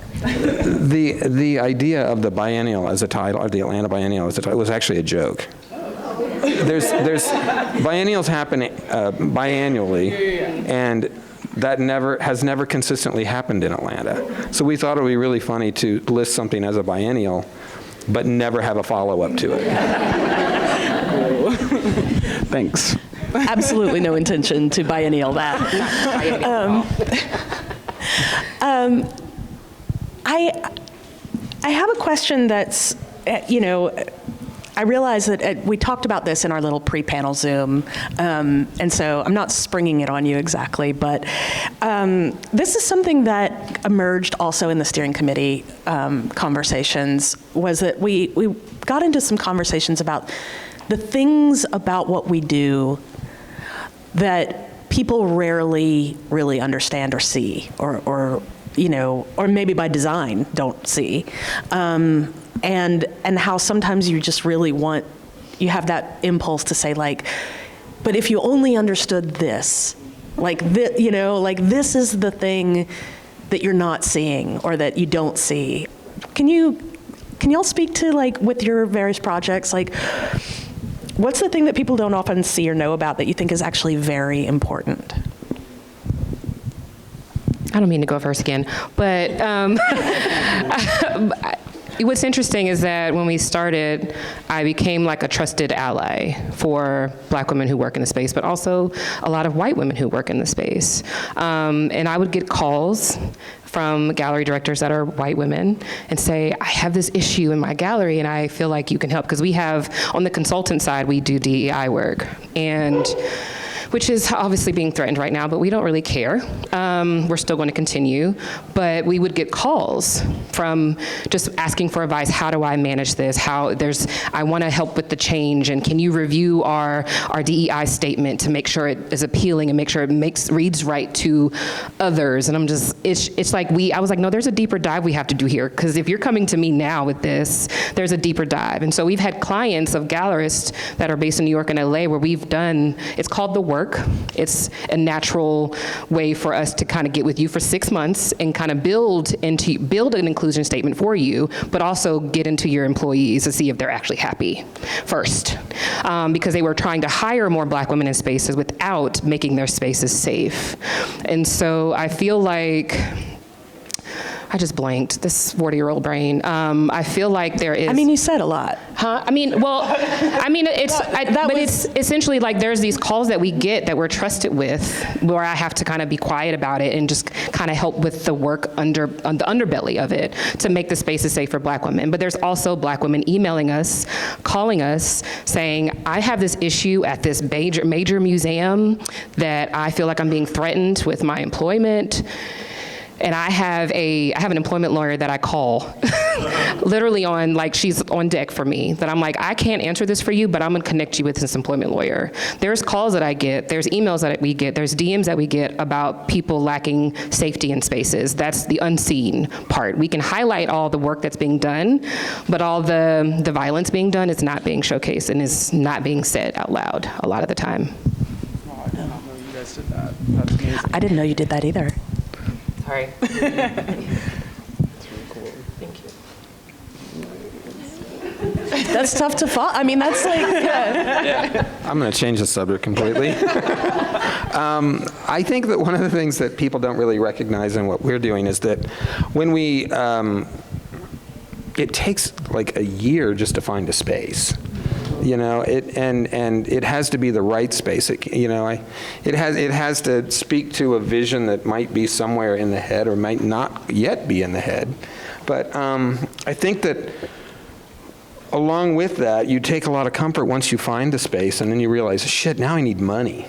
The idea of the biennial as a title, or the Atlanta biennial as a title, was actually a joke. there's biennials happen biannually, and that has never consistently happened in Atlanta. So we thought it would be really funny to list something as a biennial, but never have a follow-up to it. Thanks. Absolutely no intention to biennial that. I have a question that's, I realize that we talked about this in our little pre-panel Zoom, and so I'm not springing it on you exactly, but this is something that emerged also in the steering committee conversations, was that we got into some conversations about the things about what we do that people rarely really understand or see, or maybe by design don't see. And how sometimes you just really you have that impulse to say, like, but if you only understood this, this is the thing that you're not seeing or that you don't see. Can y'all speak to, like, with your various projects, like, what's the thing that people don't often see or know about that you think is actually very important? I don't mean to go first again, but what's interesting is that when we started, I became like a trusted ally for Black women who work in the space, but also a lot of white women who work in the space. And I would get calls from gallery directors that are white women and say, I have this issue in my gallery and I feel like you can help. Because we have, on the consultant side, we do DEI work, and which is obviously being threatened right now, but we don't really care. We're still going to continue. But we would get calls from just asking for advice. How do I manage this? I want to help with the change, and can you review our DEI statement to make sure it is appealing and make sure it reads right to others? And I'm just, it's like I was like, no, there's a deeper dive we have to do here, because if you're coming to me now with this, there's a deeper dive. And so we've had clients of gallerists that are based in New York and LA where we've done, it's called The Work. It's a natural way for us to kind of get with you for 6 months and kind of build an inclusion statement for you, but also get into your employees to see if they're actually happy first. Because they were trying to hire more Black women in spaces without making their spaces safe. And so I feel like, I just blanked, this 40-year-old brain. I feel like there is. I mean, you said a lot. Huh? It's essentially like there's these calls that we get that we're trusted with, where I have to kind of be quiet about it and just kind of help with the work on the underbelly of it to make the spaces safe for Black women. But there's also Black women emailing us, calling us, saying, I have this issue at this major museum that I feel like I'm being threatened with my employment. And I have an employment lawyer that I call literally she's on deck for me, that I'm like, I can't answer this for you, but I'm gonna connect you with this employment lawyer. There's calls that I get, there's emails that we get, there's DMs that we get about people lacking safety in spaces. That's the unseen part. We can highlight all the work that's being done, but all the violence being done is not being showcased and is not being said out loud a lot of the time. Oh, I did not know you guys did that. That's amazing. I didn't know you did that either. Sorry. That's really cool. Thank you. That's tough to follow. I mean, that's like, I'm going to change the subject completely. I think that one of the things that people don't really recognize in what we're doing is that when we, it takes like a year just to find a space. And it has to be the right space. It has to speak to a vision that might be somewhere in the head or might not yet be in the head. But I think that along with that, you take a lot of comfort once you find the space, and then you realize, shit, now I need money.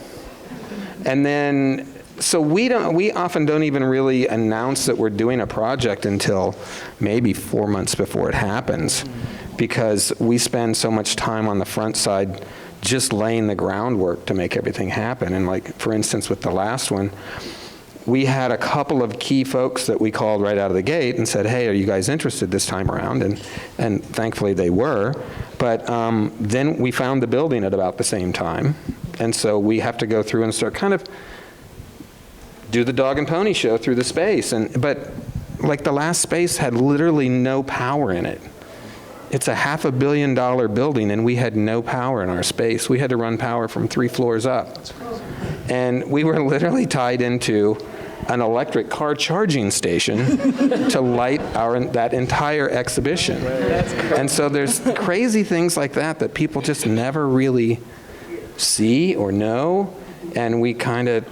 And then, so we often don't even really announce that we're doing a project until maybe 4 months before it happens, because we spend so much time on the front side just laying the groundwork to make everything happen. And like, for instance, with the last one, we had a couple of key folks that we called right out of the gate and said, hey, are you guys interested this time around? And thankfully they were. But then we found the building at about the same time. And so we have to go through and start kind of do the dog and pony show through the space. But like the last space had literally no power in it. it's a $500 million building, and we had no power in our space. We had to run power from 3 floors up. And we were literally tied into an electric car charging station to light that entire exhibition. And so there's crazy things like that people just never really see or know, and we kind of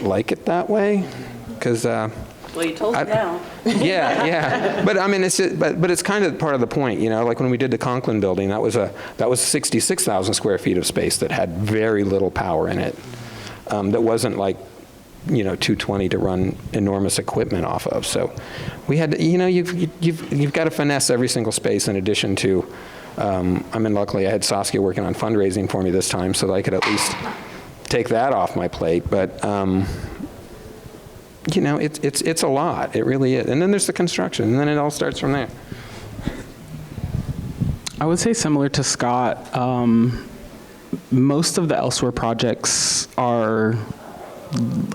like it that way, because Well, you told me now. yeah. But I mean, it's just, but it's kind of part of the point, you know. Like when we did the Conklin building, that was 66,000 square feet of space that had very little power in it. That wasn't like, you know, 220 to run enormous equipment off of. So we had, you know, you've got to finesse every single space in addition to. I mean, luckily I had Saskia working on fundraising for me this time, so that I could at least take that off my plate. But you know, it's a lot. It really is. And then there's the construction, and then it all starts from there. I would say similar to Scott, most of the Elsewhere projects are,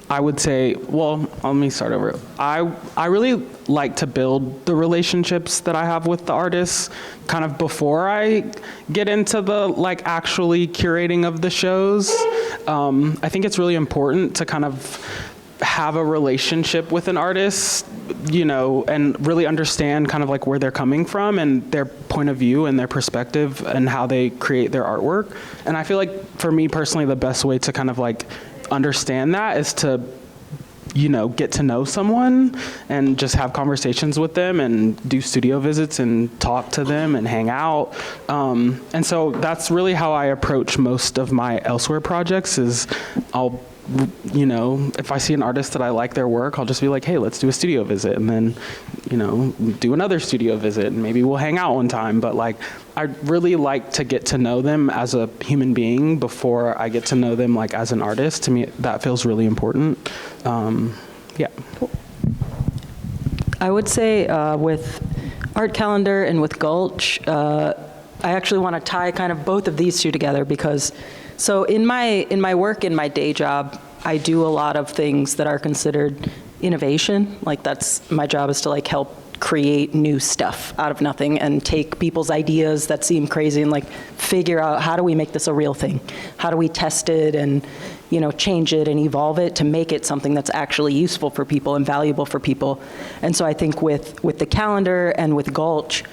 I would say, well, let me start over. I really like to build the relationships that I have with the artists kind of before I get into the like actually curating of the shows. I think it's really important to kind of have a relationship with an artist, you know, and really understand kind of like where they're coming from and their point of view and their perspective and how they create their artwork. And I feel like for me personally, the best way to kind of like understand that is to, you know, get to know someone and just have conversations with them and do studio visits and talk to them and hang out. And so that's really how I approach most of my Elsewhere projects is I'll, you know, if I see an artist that I like their work, I'll just be like, hey, let's do a studio visit, and then, you know, do another studio visit, and maybe we'll hang out one time. But like, I really like to get to know them as a human being before I get to know them like as an artist. To me, that feels really important. Yeah. I would say with Art Calendar and with Gulch, I actually want to tie kind of both of these two together because, so in my work, in my day job, I do a lot of things that are considered innovation. Like that's, my job is to like help create new stuff out of nothing and take people's ideas that seem crazy and like figure out how do we make this a real thing? How do we test it and, you know, change it and evolve it to make it something that's actually useful for people and valuable for people. And so I think with the calendar and with Gulch,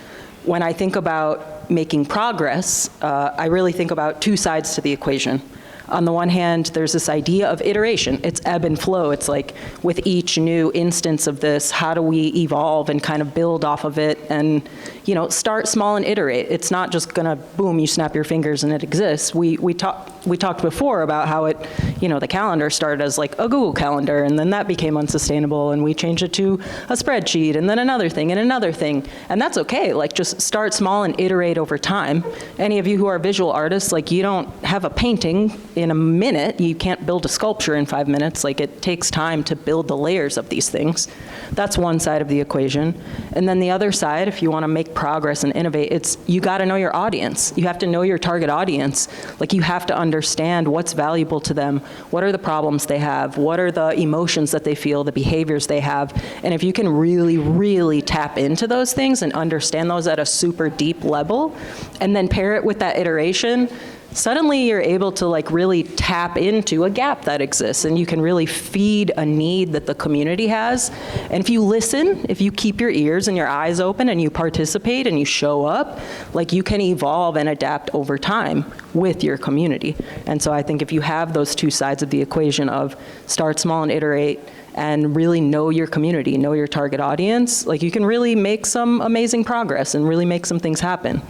when I think about making progress, I really think about two sides to the equation. On the one hand, there's this idea of iteration. It's ebb and flow. It's like with each new instance of this, how do we evolve and kind of build off of it and, you know, start small and iterate. It's not just gonna, boom, you snap your fingers and it exists. We talked before about how it, you know, the calendar started as like a Google Calendar and then that became unsustainable and we changed it to a spreadsheet and then another thing and another thing. And that's okay, like just start small and iterate over time. Any of you who are visual artists, like you don't have a painting in a minute. You can't build a sculpture in 5 minutes. Like it takes time to build the layers of these things. That's one side of the equation. And then the other side, if you want to make progress and innovate, it's you got to know your audience. You have to know your target audience. Like you have to understand what's valuable to them. What are the problems they have? What are the emotions that they feel, the behaviors they have? And if you can really, really tap into those things and understand those at a super deep level, and then pair it with that iteration, suddenly you're able to like really tap into a gap that exists and you can really feed a need that the community has. And if you listen, if you keep your ears and your eyes open and you participate and you show up, like you can evolve and adapt over time with your community. And so I think if you have those two sides of the equation of start small and iterate and really know your community, know your target audience, like you can really make some amazing progress and really make some things happen.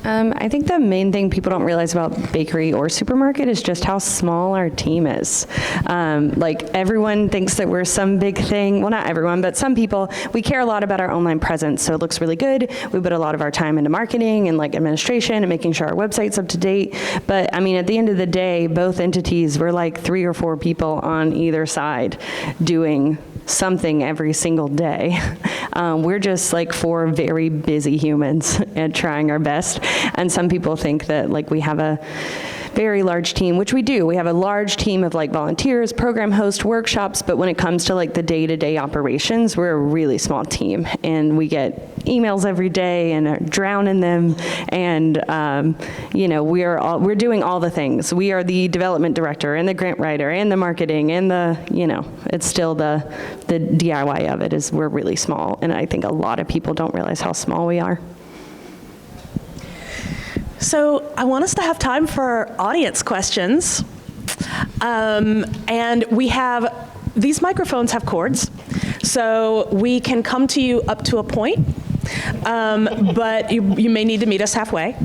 I think the main thing people don't realize about bakery or supermarket is just how small our team is. Like everyone thinks that we're some big thing. Well, not everyone, but some people. We care a lot about our online presence, so it looks really good. We put a lot of our time into marketing and like administration and making sure our website's up to date. But I mean, at the end of the day, both entities, we're like 3 or 4 people on either side doing something every single day. We're just like 4 very busy humans and trying our best. And some people think that like we have a very large team, which we do. We have a large team of like volunteers, program hosts, workshops, but when it comes to like the day-to-day operations, we're a really small team, and we get emails every day and are drowning them, and we're doing all the things. We are the development director and the grant writer and the marketing and it's still the DIY of it is we're really small, and I think a lot of people don't realize how small we are. So I want us to have time for audience questions. And we have, these microphones have cords, so we can come to you up to a point, but you may need to meet us halfway.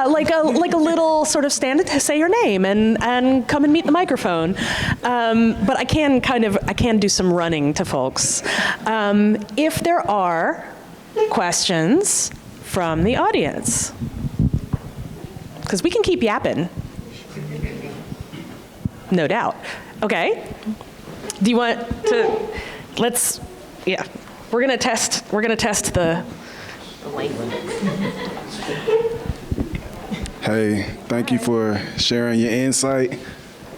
Like a little sort of stand to say your name and come and meet the microphone. But I can do some running to folks. If there are questions from the audience, because we can keep yapping. No doubt. Okay. Do you want to, we're gonna test the Hey, thank you for sharing your insight.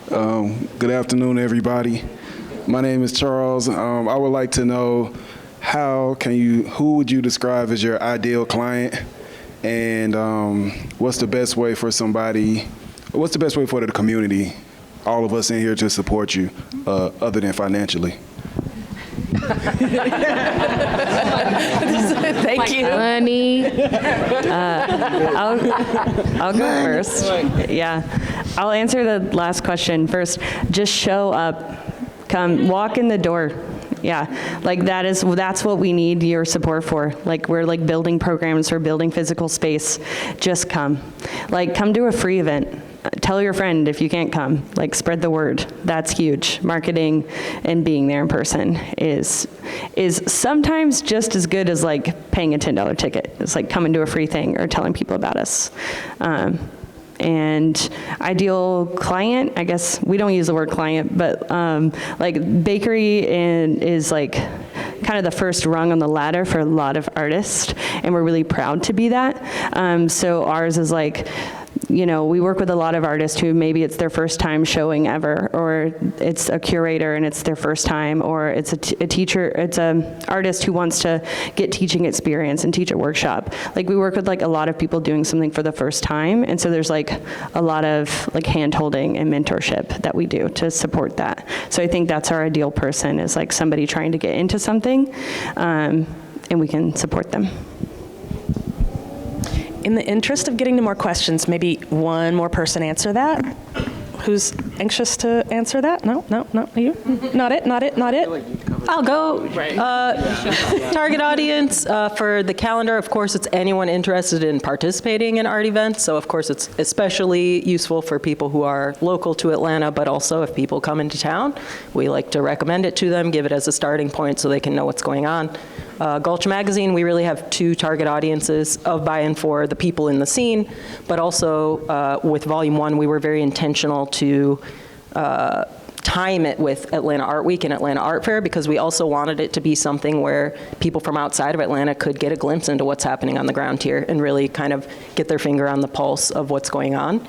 Good afternoon, everybody. My name is Charles. I would like to know who would you describe as your ideal client, and what's the best way for the community, all of us in here, to support you, other than financially? Thank you. Honey. I'll go first. Yeah, I'll answer the last question first. Just show up, come, walk in the door. Yeah, like that's what we need your support for. Like we're like building programs, we're building physical space. Just come. Like come to a free event. Tell your friend if you can't come. Like spread the word. That's huge. Marketing and being there in person is sometimes just as good as like paying a $10 ticket. It's like coming to a free thing or telling people about us. And ideal client, I guess we don't use the word client, but like bakery is like kind of the first rung on the ladder for a lot of artists, and we're really proud to be that. So ours is like, we work with a lot of artists who maybe it's their first time showing ever, or it's a curator and it's their first time, or it's a teacher, it's an artist who wants to get teaching experience and teach a workshop. Like we work with like a lot of people doing something for the first time, and so there's like a lot of like hand-holding and mentorship that we do to support that. So I think that's our ideal person, is like somebody trying to get into something, and we can support them. In the interest of getting to more questions, maybe one more person answer that. Who's anxious to answer that? No, you? Not it. I'll go. Target audience for the calendar, of course, it's anyone interested in participating in art events. So, of course, it's especially useful for people who are local to Atlanta, but also if people come into town, we like to recommend it to them, give it as a starting point so they can know what's going on. Gulch Magazine, we really have two target audiences of by and for the people in the scene, but also with Volume 1, we were very intentional to time it with Atlanta Art Week and Atlanta Art Fair, because we also wanted it to be something where people from outside of Atlanta could get a glimpse into what's happening on the ground here and really kind of get their finger on the pulse of what's going on.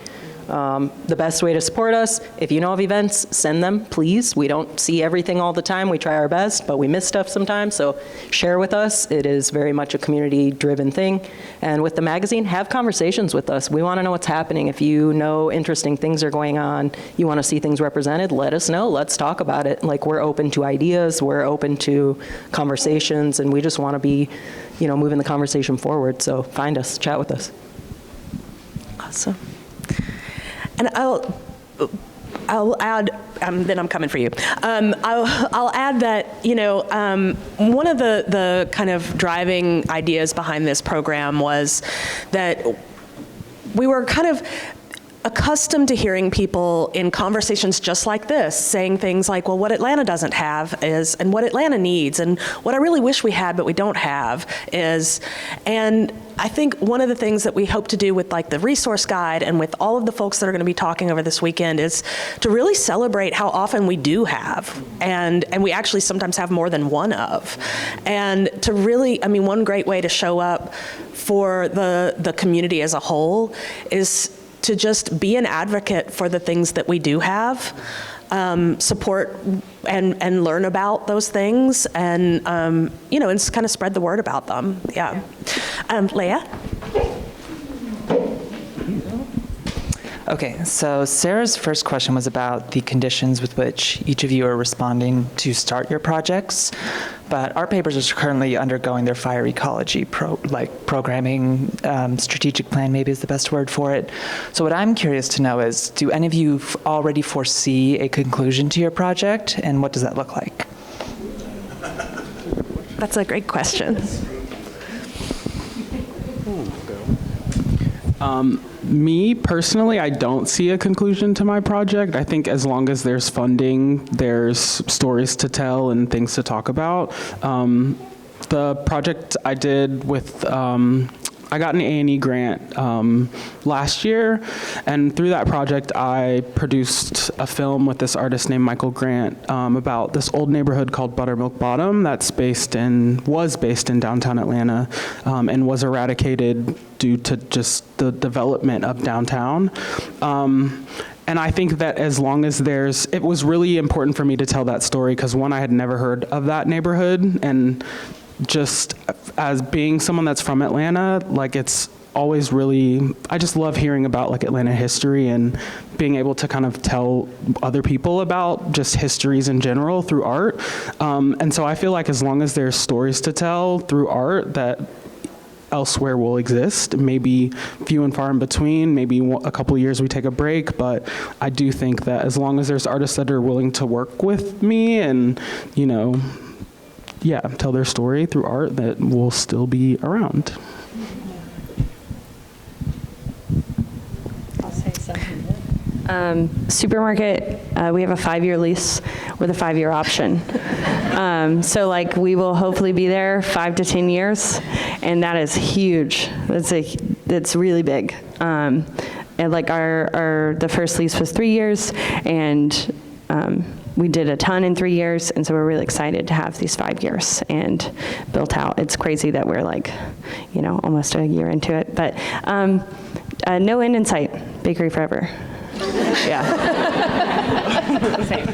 The best way to support us, if you know of events, send them, please. We don't see everything all the time. We try our best, but we miss stuff sometimes, so share with us. It is very much a community-driven thing. And with the magazine, have conversations with us. We want to know what's happening. If you know interesting things are going on, you want to see things represented, let us know. Let's talk about it. Like, we're open to ideas, we're open to conversations, and we just want to be, moving the conversation forward. So find us, chat with us. Awesome. And I'll add, then I'm coming for you. I'll add that, one of the kind of driving ideas behind this program was that we were kind of accustomed to hearing people in conversations just like this saying things like, well, what Atlanta doesn't have is, and what Atlanta needs, and what I really wish we had but we don't have is, and I think one of the things that we hope to do with like the resource guide and with all of the folks that are going to be talking over this weekend is to really celebrate how often we do have, and we actually sometimes have more than one of, and to really, I mean, one great way to show up for the community as a whole is to just be an advocate for the things that we do have, support and learn about those things, and you know, and kind of spread the word about them. Yeah, Leah. Okay, so Sarah's first question was about the conditions with which each of you are responding to start your projects, but Art Papers is currently undergoing their fire ecology programming, strategic plan maybe is the best word for it. So what I'm curious to know is, do any of you already foresee a conclusion to your project, and what does that look like? That's a great question. Me, personally, I don't see a conclusion to my project. I think as long as there's funding, there's stories to tell and things to talk about. The project I did with, I got an A&E grant last year, and through that project I produced a film with this artist named Michael Grant about this old neighborhood called Buttermilk Bottom that's was based in downtown Atlanta, and was eradicated due to just the development of downtown. And I think that as long as it was really important for me to tell that story because, one, I had never heard of that neighborhood, and just as being someone that's from Atlanta, like, it's always really, I just love hearing about like Atlanta history and being able to kind of tell other people about just histories in general through art. And so I feel like as long as there's stories to tell through art, that elsewhere will exist, maybe few and far in between, maybe a couple of years we take a break, but I do think that as long as there's artists that are willing to work with me and, you know, yeah, tell their story through art, that will still be around. I'll say something. Supermarket, we have a 5-year lease with a 5-year option. So like we will hopefully be there 5 to 10 years, and that is huge. That's really big. And like the first lease was 3 years, and we did a ton in 3 years, and so we're really excited to have these 5 years and built out. It's crazy that we're like, you know, almost a year into it, but no end in sight. Bakery forever. Yeah. Same.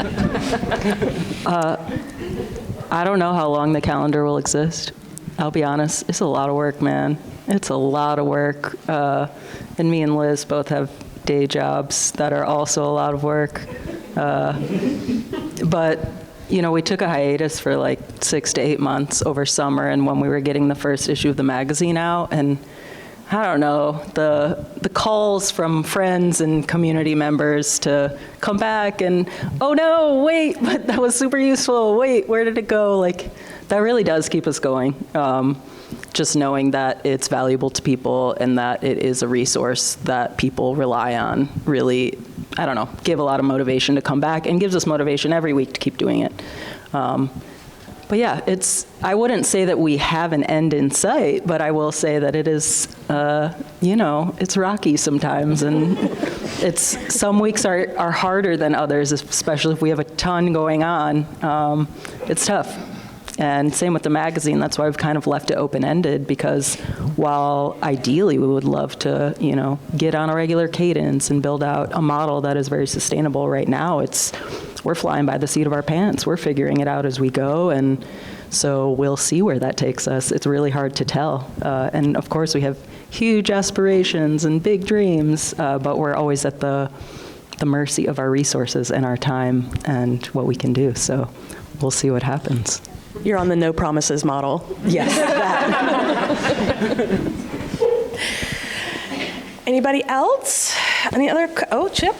I don't know how long the calendar will exist. I'll be honest, it's a lot of work, man. It's a lot of work. And me and Liz both have day jobs that are also a lot of work. But, you know, we took a hiatus for like 6 to 8 months over summer, and when we were getting the first issue of the magazine out, and I don't know, the calls from friends and community members to come back and, oh no, wait, but that was super useful, wait, where did it go? Like, that really does keep us going. Just knowing that it's valuable to people and that it is a resource that people rely on really, I don't know, give a lot of motivation to come back, and gives us motivation every week to keep doing it. But yeah, I wouldn't say that we have an end in sight, but I will say that it is, you know, it's rocky sometimes, and some weeks are harder than others, especially if we have a ton going on. It's tough. And same with the magazine. That's why we've kind of left it open-ended, because while ideally we would love to, you know, get on a regular cadence and build out a model that is very sustainable, right now we're flying by the seat of our pants. We're figuring it out as we go, and so we'll see where that takes us. It's really hard to tell. And of course we have huge aspirations and big dreams, but we're always at the mercy of our resources and our time and what we can do. So we'll see what happens. You're on the no promises model. Yes. Anybody else? Any other? Chip?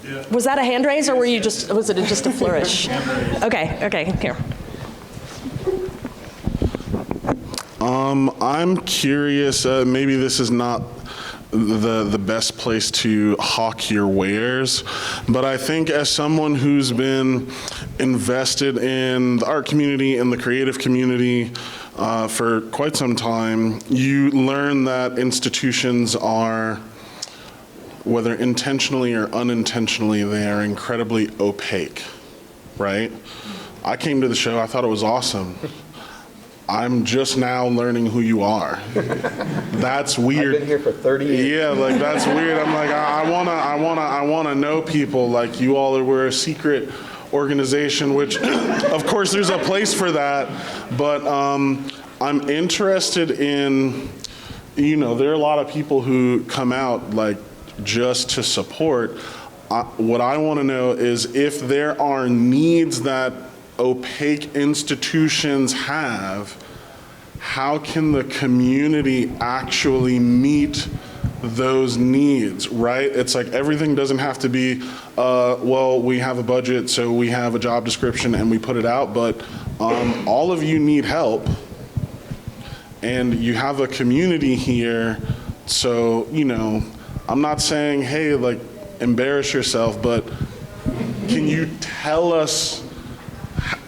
Yeah. Was that a hand raise, or was it just a flourish? Okay, here. I'm curious, maybe this is not the best place to hawk your wares. But I think as someone who's been invested in the art community and the creative community for quite some time, you learn that institutions are, whether intentionally or unintentionally, they are incredibly opaque, right? I came to the show, I thought it was awesome. I'm just now learning who you are. That's weird. I've been here for 30 years. Yeah, like that's weird. I'm like, I wanna know people. Like you all were a secret organization, which of course there's a place for that, but I'm interested in, there are a lot of people who come out like just to support. What I wanna know is if there are needs that opaque institutions have, how can the community actually meet those needs, right? It's like everything doesn't have to be, well, we have a budget, so we have a job description and we put it out, but all of you need help and you have a community here, so, I'm not saying, hey, like, embarrass yourself, but can you tell us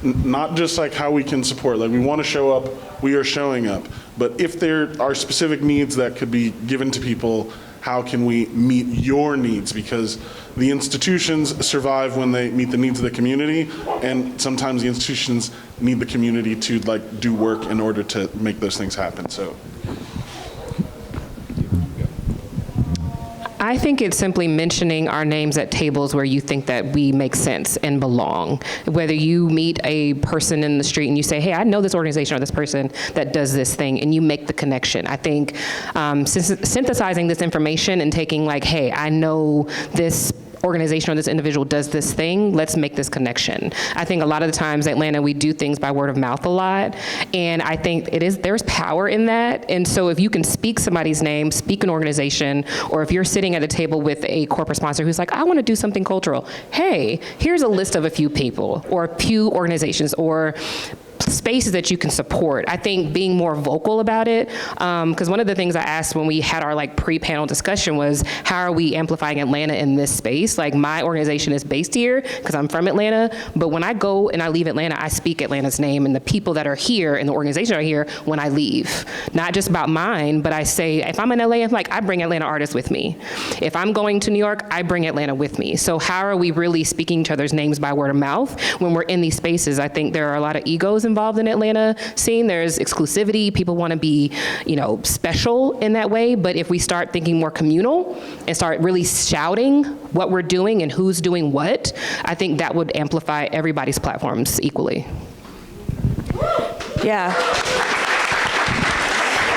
not just like how we can support, like we want to show up, we are showing up, but if there are specific needs that could be given to people, how can we meet your needs? Because the institutions survive when they meet the needs of the community, and sometimes the institutions need the community to like do work in order to make those things happen. So. I think it's simply mentioning our names at tables where you think that we make sense and belong. Whether you meet a person in the street and you say, hey, I know this organization or this person that does this thing, and you make the connection. I think synthesizing this information and taking like, hey, I know this organization or this individual does this thing, let's make this connection. I think a lot of the times in Atlanta, we do things by word of mouth a lot, and I think there's power in that. And so if you can speak somebody's name, speak an organization, or if you're sitting at a table with a corporate sponsor who's like, I want to do something cultural, hey, here's a list of a few people, or a few organizations, or spaces that you can support. I think being more vocal about it, because one of the things I asked when we had our like pre-panel discussion was, how are we amplifying Atlanta in this space? Like my organization is based here because I'm from Atlanta, but when I go and I leave Atlanta, I speak Atlanta's name and the people that are here and the organization are here when I leave. Not just about mine, but I say, if I'm in LA, I'm like, I bring Atlanta artists with me. If I'm going to New York, I bring Atlanta with me. So how are we really speaking each other's names by word of mouth when we're in these spaces? I think there are a lot of egos involved in Atlanta scene. There's exclusivity. People want to be, special in that way. But if we start thinking more communal and start really shouting what we're doing and who's doing what, I think that would amplify everybody's platforms equally. Yeah.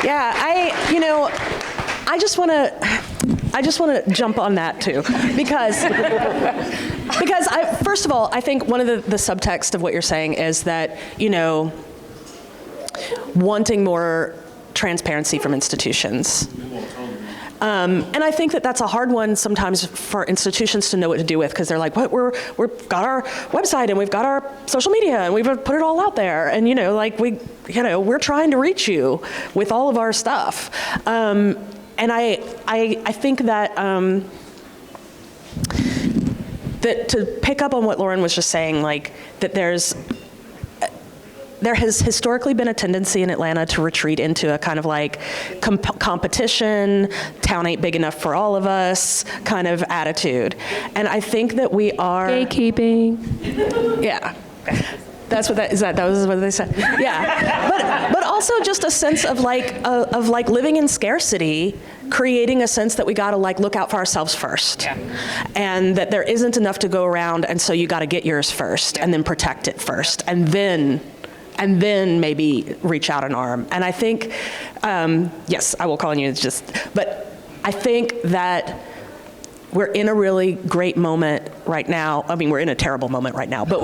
Yeah, I just want to jump on that too, because first of all, I think one of the subtext of what you're saying is that, wanting more transparency from institutions. And I think that that's a hard one sometimes for institutions to know what to do with, because they're like, we've got our website and we've got our social media and we've put it all out there, and we're trying to reach you with all of our stuff. And I think that that to pick up on what Lauren was just saying, like that there has historically been a tendency in Atlanta to retreat into a kind of like competition, town ain't big enough for all of us kind of attitude. And I think that we are... Gatekeeping. Yeah. That's what that was what they said. Yeah. But also just a sense of like living in scarcity, creating a sense that we got to like look out for ourselves first. Yeah. And that there isn't enough to go around, and so you got to get yours first, and then protect it first, and then maybe reach out an arm. And I think, yes, I will call on you, but I think that we're in a really great moment right now. I mean, we're in a terrible moment right now, but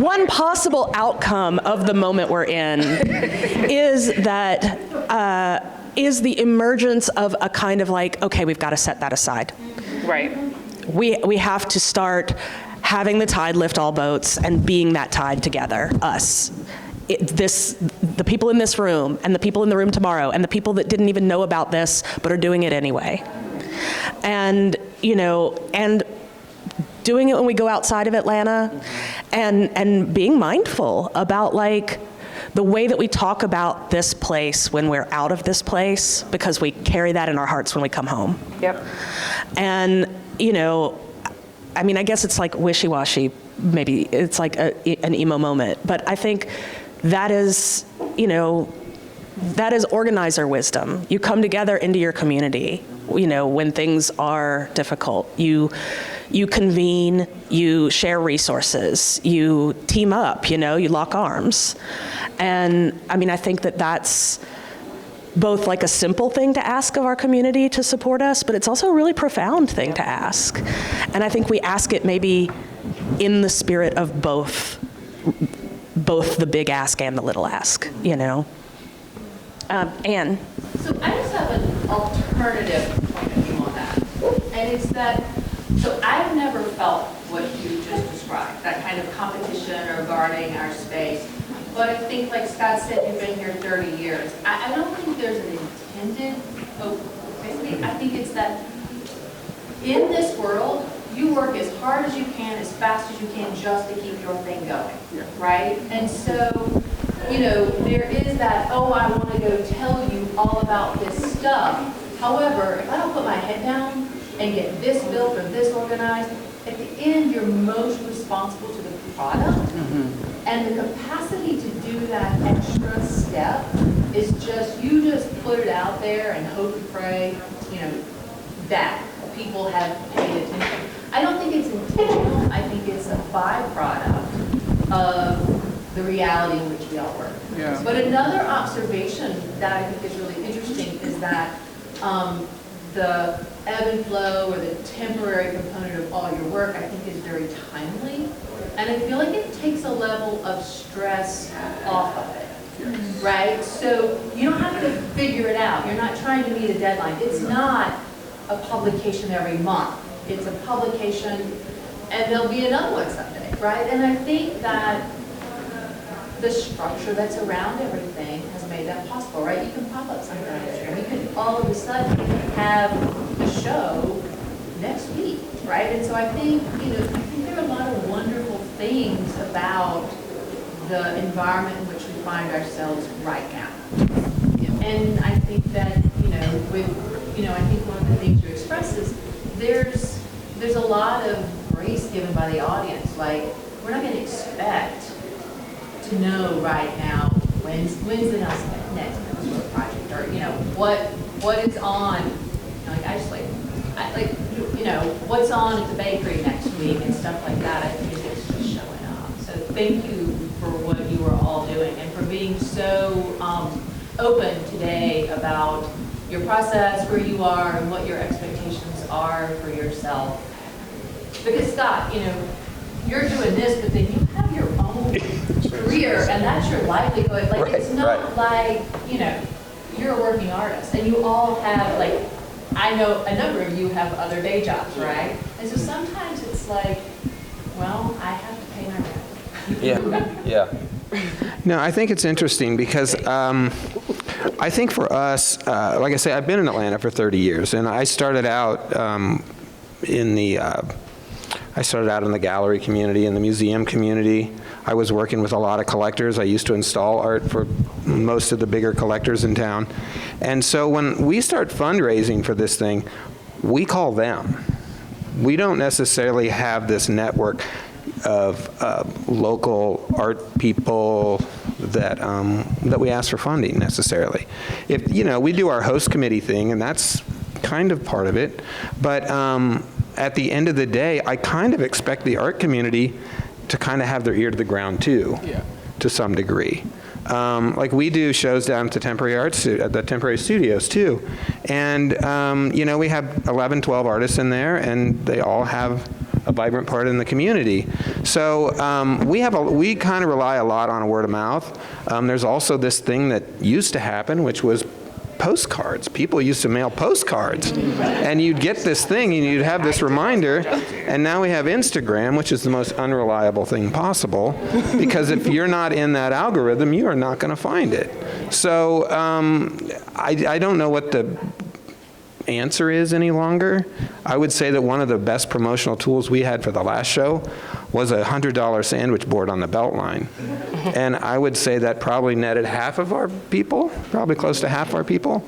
one possible outcome of the moment we're in is the emergence of a kind of like, okay, we've got to set that aside. Right. We have to start having the tide lift all boats and being that tide together, us. the people in this room and the people in the room tomorrow and the people that didn't even know about this but are doing it anyway. And, and doing it when we go outside of Atlanta and being mindful about like the way that we talk about this place when we're out of this place, because we carry that in our hearts when we come home. Yep. And, I guess it's like wishy-washy, maybe it's like an emo moment, but I think that is, that is organizer wisdom. You come together into your community, when things are difficult. You convene, you share resources, you team up, you lock arms. And I think that that's both like a simple thing to ask of our community to support us, but it's also a really profound thing to ask. And I think we ask it maybe in the spirit of both the big ask and the little ask, Anne. So I just have an alternative point of view on that. And it's that, so I've never felt what you just described, that kind of competition or guarding our space. But I think, like Scott said, you've been here 30 years. I don't think there's an intended, basically, I think it's that in this world, you work as hard as you can, as fast as you can, just to keep your thing going, right? And so, there is that, I want to go tell you all about this stuff. However, if I don't put my head down and get this built or this organized, at the end, you're most responsible to the product. And the capacity to do that extra step is you just put it out there and hope and pray, that people have paid attention. I don't think it's intentional. I think it's a byproduct of the reality in which we all work. Yeah. But another observation that I think is really interesting is that the ebb and flow or the temporary component of all your work, I think, is very timely. And I feel like it takes a level of stress off of it, right? So you don't have to figure it out. You're not trying to meet a deadline. It's not a publication every month. It's a publication, and there'll be another one someday, right? And I think that the structure that's around everything has made that possible, right? You can pop up something on Instagram. You can all of a sudden have a show next week, right? And so I think, there are a lot of wonderful things about the environment in which we find ourselves right now. And I think that, I think one of the things you express is there's a lot of grace given by the audience. Like, we're not going to expect to know right now when's the next project, or what is on. What's on at the bakery next week and stuff like that. I think it's just showing up. So thank you for what you are all doing and for being so open today about your process, where you are, and what your expectations are for yourself. Because Scott, you're doing this, but then you have your own career, and that's your livelihood. Like, it's not like, you're a working artist, and you all have, I know a number of you have other day jobs, right? And so sometimes it's like, well, I have to pay my rent. Yeah. No, I think it's interesting because I think for us, like I say, I've been in Atlanta for 30 years, and I started out in the gallery community, in the museum community. I was working with a lot of collectors. I used to install art for most of the bigger collectors in town. And so when we start fundraising for this thing, we call them. We don't necessarily have this network of local art people that we ask for funding necessarily. If we do our host committee thing, and that's kind of part of it, but at the end of the day, I kind of expect the art community to kind of have their ear to the ground too, to some degree. Like we do shows down at the temporary studios too, and we have 11, 12 artists in there, and they all have a vibrant part in the community. So we kind of rely a lot on word of mouth. There's also this thing that used to happen, which was postcards. People used to mail postcards. And you'd get this thing and you'd have this reminder. And now we have Instagram, which is the most unreliable thing possible. Because if you're not in that algorithm, you are not going to find it. So I don't know what the answer is any longer. I would say that one of the best promotional tools we had for the last show was a $100 sandwich board on the Beltline. And I would say that probably netted half of our people, probably close to half our people,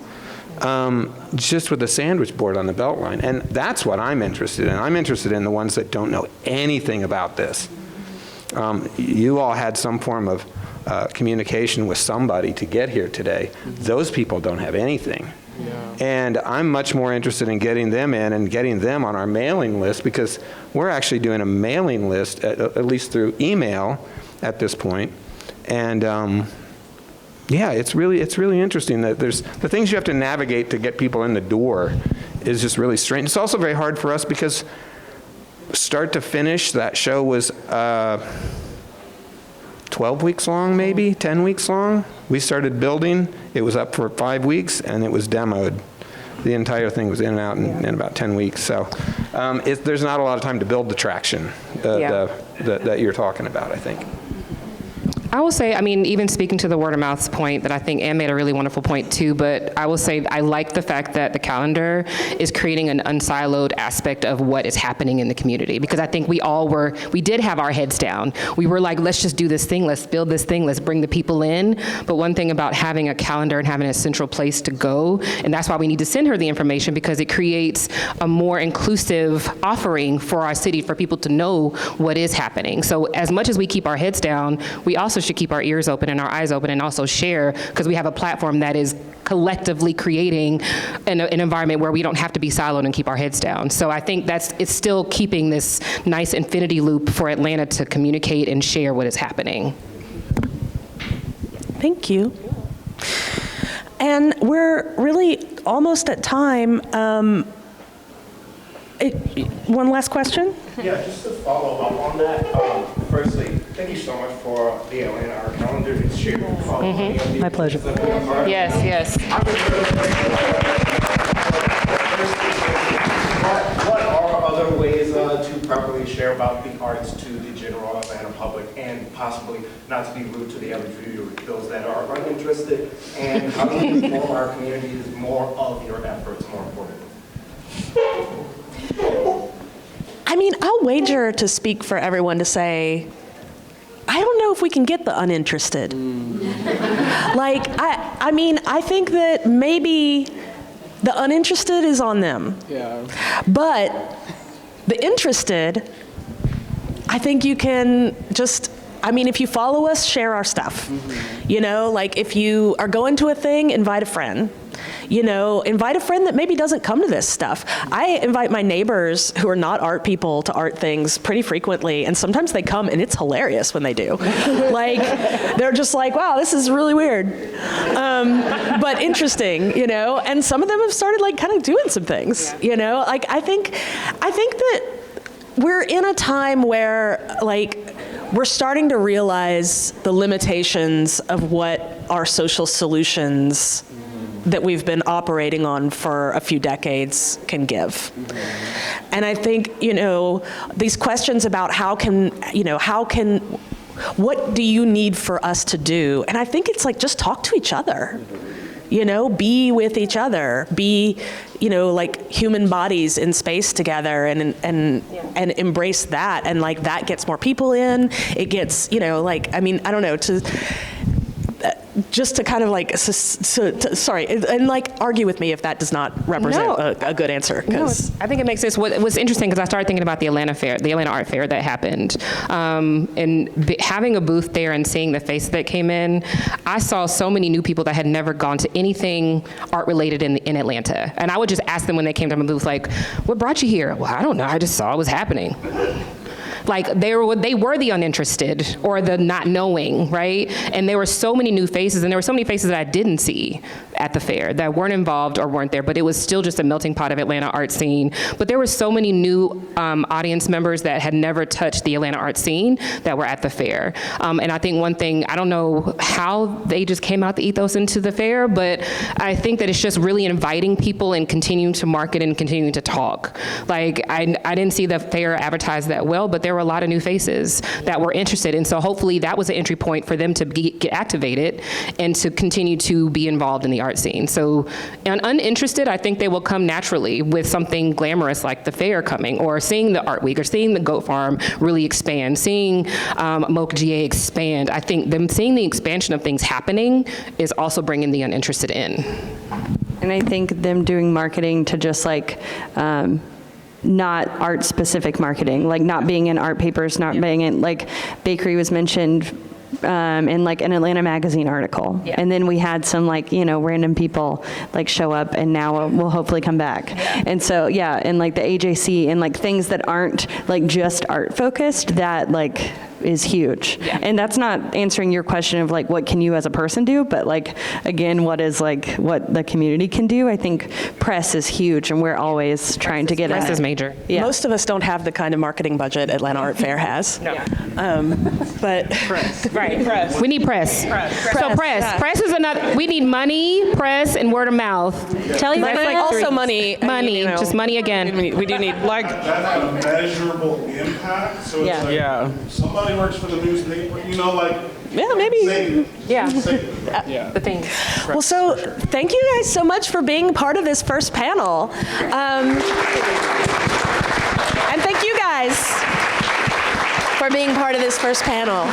just with a sandwich board on the Beltline. And that's what I'm interested in. I'm interested in the ones that don't know anything about this. You all had some form of communication with somebody to get here today. Those people don't have anything. Yeah. And I'm much more interested in getting them in and getting them on our mailing list, because we're actually doing a mailing list, at least through email at this point. And yeah, it's really interesting that there's the things you have to navigate to get people in the door is just really strange. It's also very hard for us because start to finish, that show was 12 weeks long, maybe 10 weeks long. We started building. It was up for 5 weeks, and it was demoed. The entire thing was in and out in about 10 weeks. So there's not a lot of time to build the traction that you're talking about, I think. I will say, I mean, even speaking to the word of mouth point that I think Ann made a really wonderful point too, but I will say I like the fact that the calendar is creating an unsiloed aspect of what is happening in the community, because I think we did have our heads down. We were like, let's just do this thing, let's build this thing, let's bring the people in. But one thing about having a calendar and having a central place to go, and that's why we need to send her the information, because it creates a more inclusive offering for our city for people to know what is happening. So as much as we keep our heads down, we also should keep our ears open and our eyes open and also share, because we have a platform that is collectively creating an environment where we don't have to be siloed and keep our heads down. So I think it's still keeping this nice infinity loop for Atlanta to communicate and share what is happening. Thank you. And we're really almost at time. One last question? Yeah, just to follow up on that. Firstly, thank you so much for the Atlanta Art Calendar. It's shared. My pleasure. Yes. What are other ways to properly share about the arts to the general Atlanta public, and possibly not to be rude to the other few, those that are uninterested? And how do we inform our communities more of your efforts, more importantly? I mean, I'll wager to speak for everyone to say, I don't know if we can get the uninterested. Like, I mean, I think that maybe the uninterested is on them. Yeah. But the interested, I think you can just, I mean, if you follow us, share our stuff. Mm-hmm. You know, like if you are going to a thing, invite a friend. You know, invite a friend that maybe doesn't come to this stuff. I invite my neighbors who are not art people to art things pretty frequently, and sometimes they come and it's hilarious when they do. Like, they're just like, wow, this is really weird, but interesting, you know, and some of them have started like kind of doing some things, you know, like I think that we're in a time where like we're starting to realize the limitations of what our social solutions that we've been operating on for a few decades can give. And I think, you know, these questions about what do you need for us to do? And I think it's like, just talk to each other, you know, be with each other, be, you know, like human bodies in space together and embrace that. And like, that gets more people in, it gets, you know, like, I mean, I don't know, just to kind of like, sorry, and like argue with me if that does not represent a good answer. No, I think it makes sense. What's interesting, because I started thinking about the Atlanta Art Fair that happened, and having a booth there and seeing the faces that came in, I saw so many new people that had never gone to anything art related in Atlanta. And I would just ask them when they came to my booth, like, what brought you here? Well, I don't know, I just saw it was happening. Like they were the uninterested or the not knowing, right? And there were so many new faces, and there were so many faces that I didn't see at the fair that weren't involved or weren't there, but it was still just a melting pot of Atlanta art scene. But there were so many new audience members that had never touched the Atlanta art scene that were at the fair. And I think one thing, I don't know how they just came out the ethos into the fair, but I think that it's just really inviting people and continuing to market and continuing to talk. Like, I didn't see the fair advertised that well, but there were a lot of new faces that were interested. And so hopefully that was an entry point for them to get activated and to continue to be involved in the art scene. So uninterested, I think they will come naturally with something glamorous like the fair coming, or seeing the Art Week, or seeing the Goat Farm really expand, seeing Mocha GA expand. I think them seeing the expansion of things happening is also bringing the uninterested in. And I think them doing marketing to just like, not art-specific marketing, like not being in art papers, not being in, like, bakery was mentioned in like an Atlanta magazine article. Yeah. And then we had some like, random people like show up, and now we'll hopefully come back. Yeah. And so, yeah, and like the AJC and like things that aren't like just art focused, that like is huge. Yeah. And that's not answering your question of like, what can you as a person do? But like, again, what is like, what the community can do? I think press is huge, and we're always trying to get press is major. Yeah. Most of us don't have the kind of marketing budget Atlanta Art Fair has. No. But Press. Right. Press. We need press. So press. Yeah. Press is another. We need money, press, and word of mouth. Tell you but like also three. money. Money, just money again. We do need Like, That had a measurable impact, so it's Yeah. like, Yeah. somebody works for the newspaper, like, yeah, maybe. save it. Yeah. Save it. yeah. The thing. Well, so thank you guys so much for being part of this first panel. And thank you guys for being part of this first panel.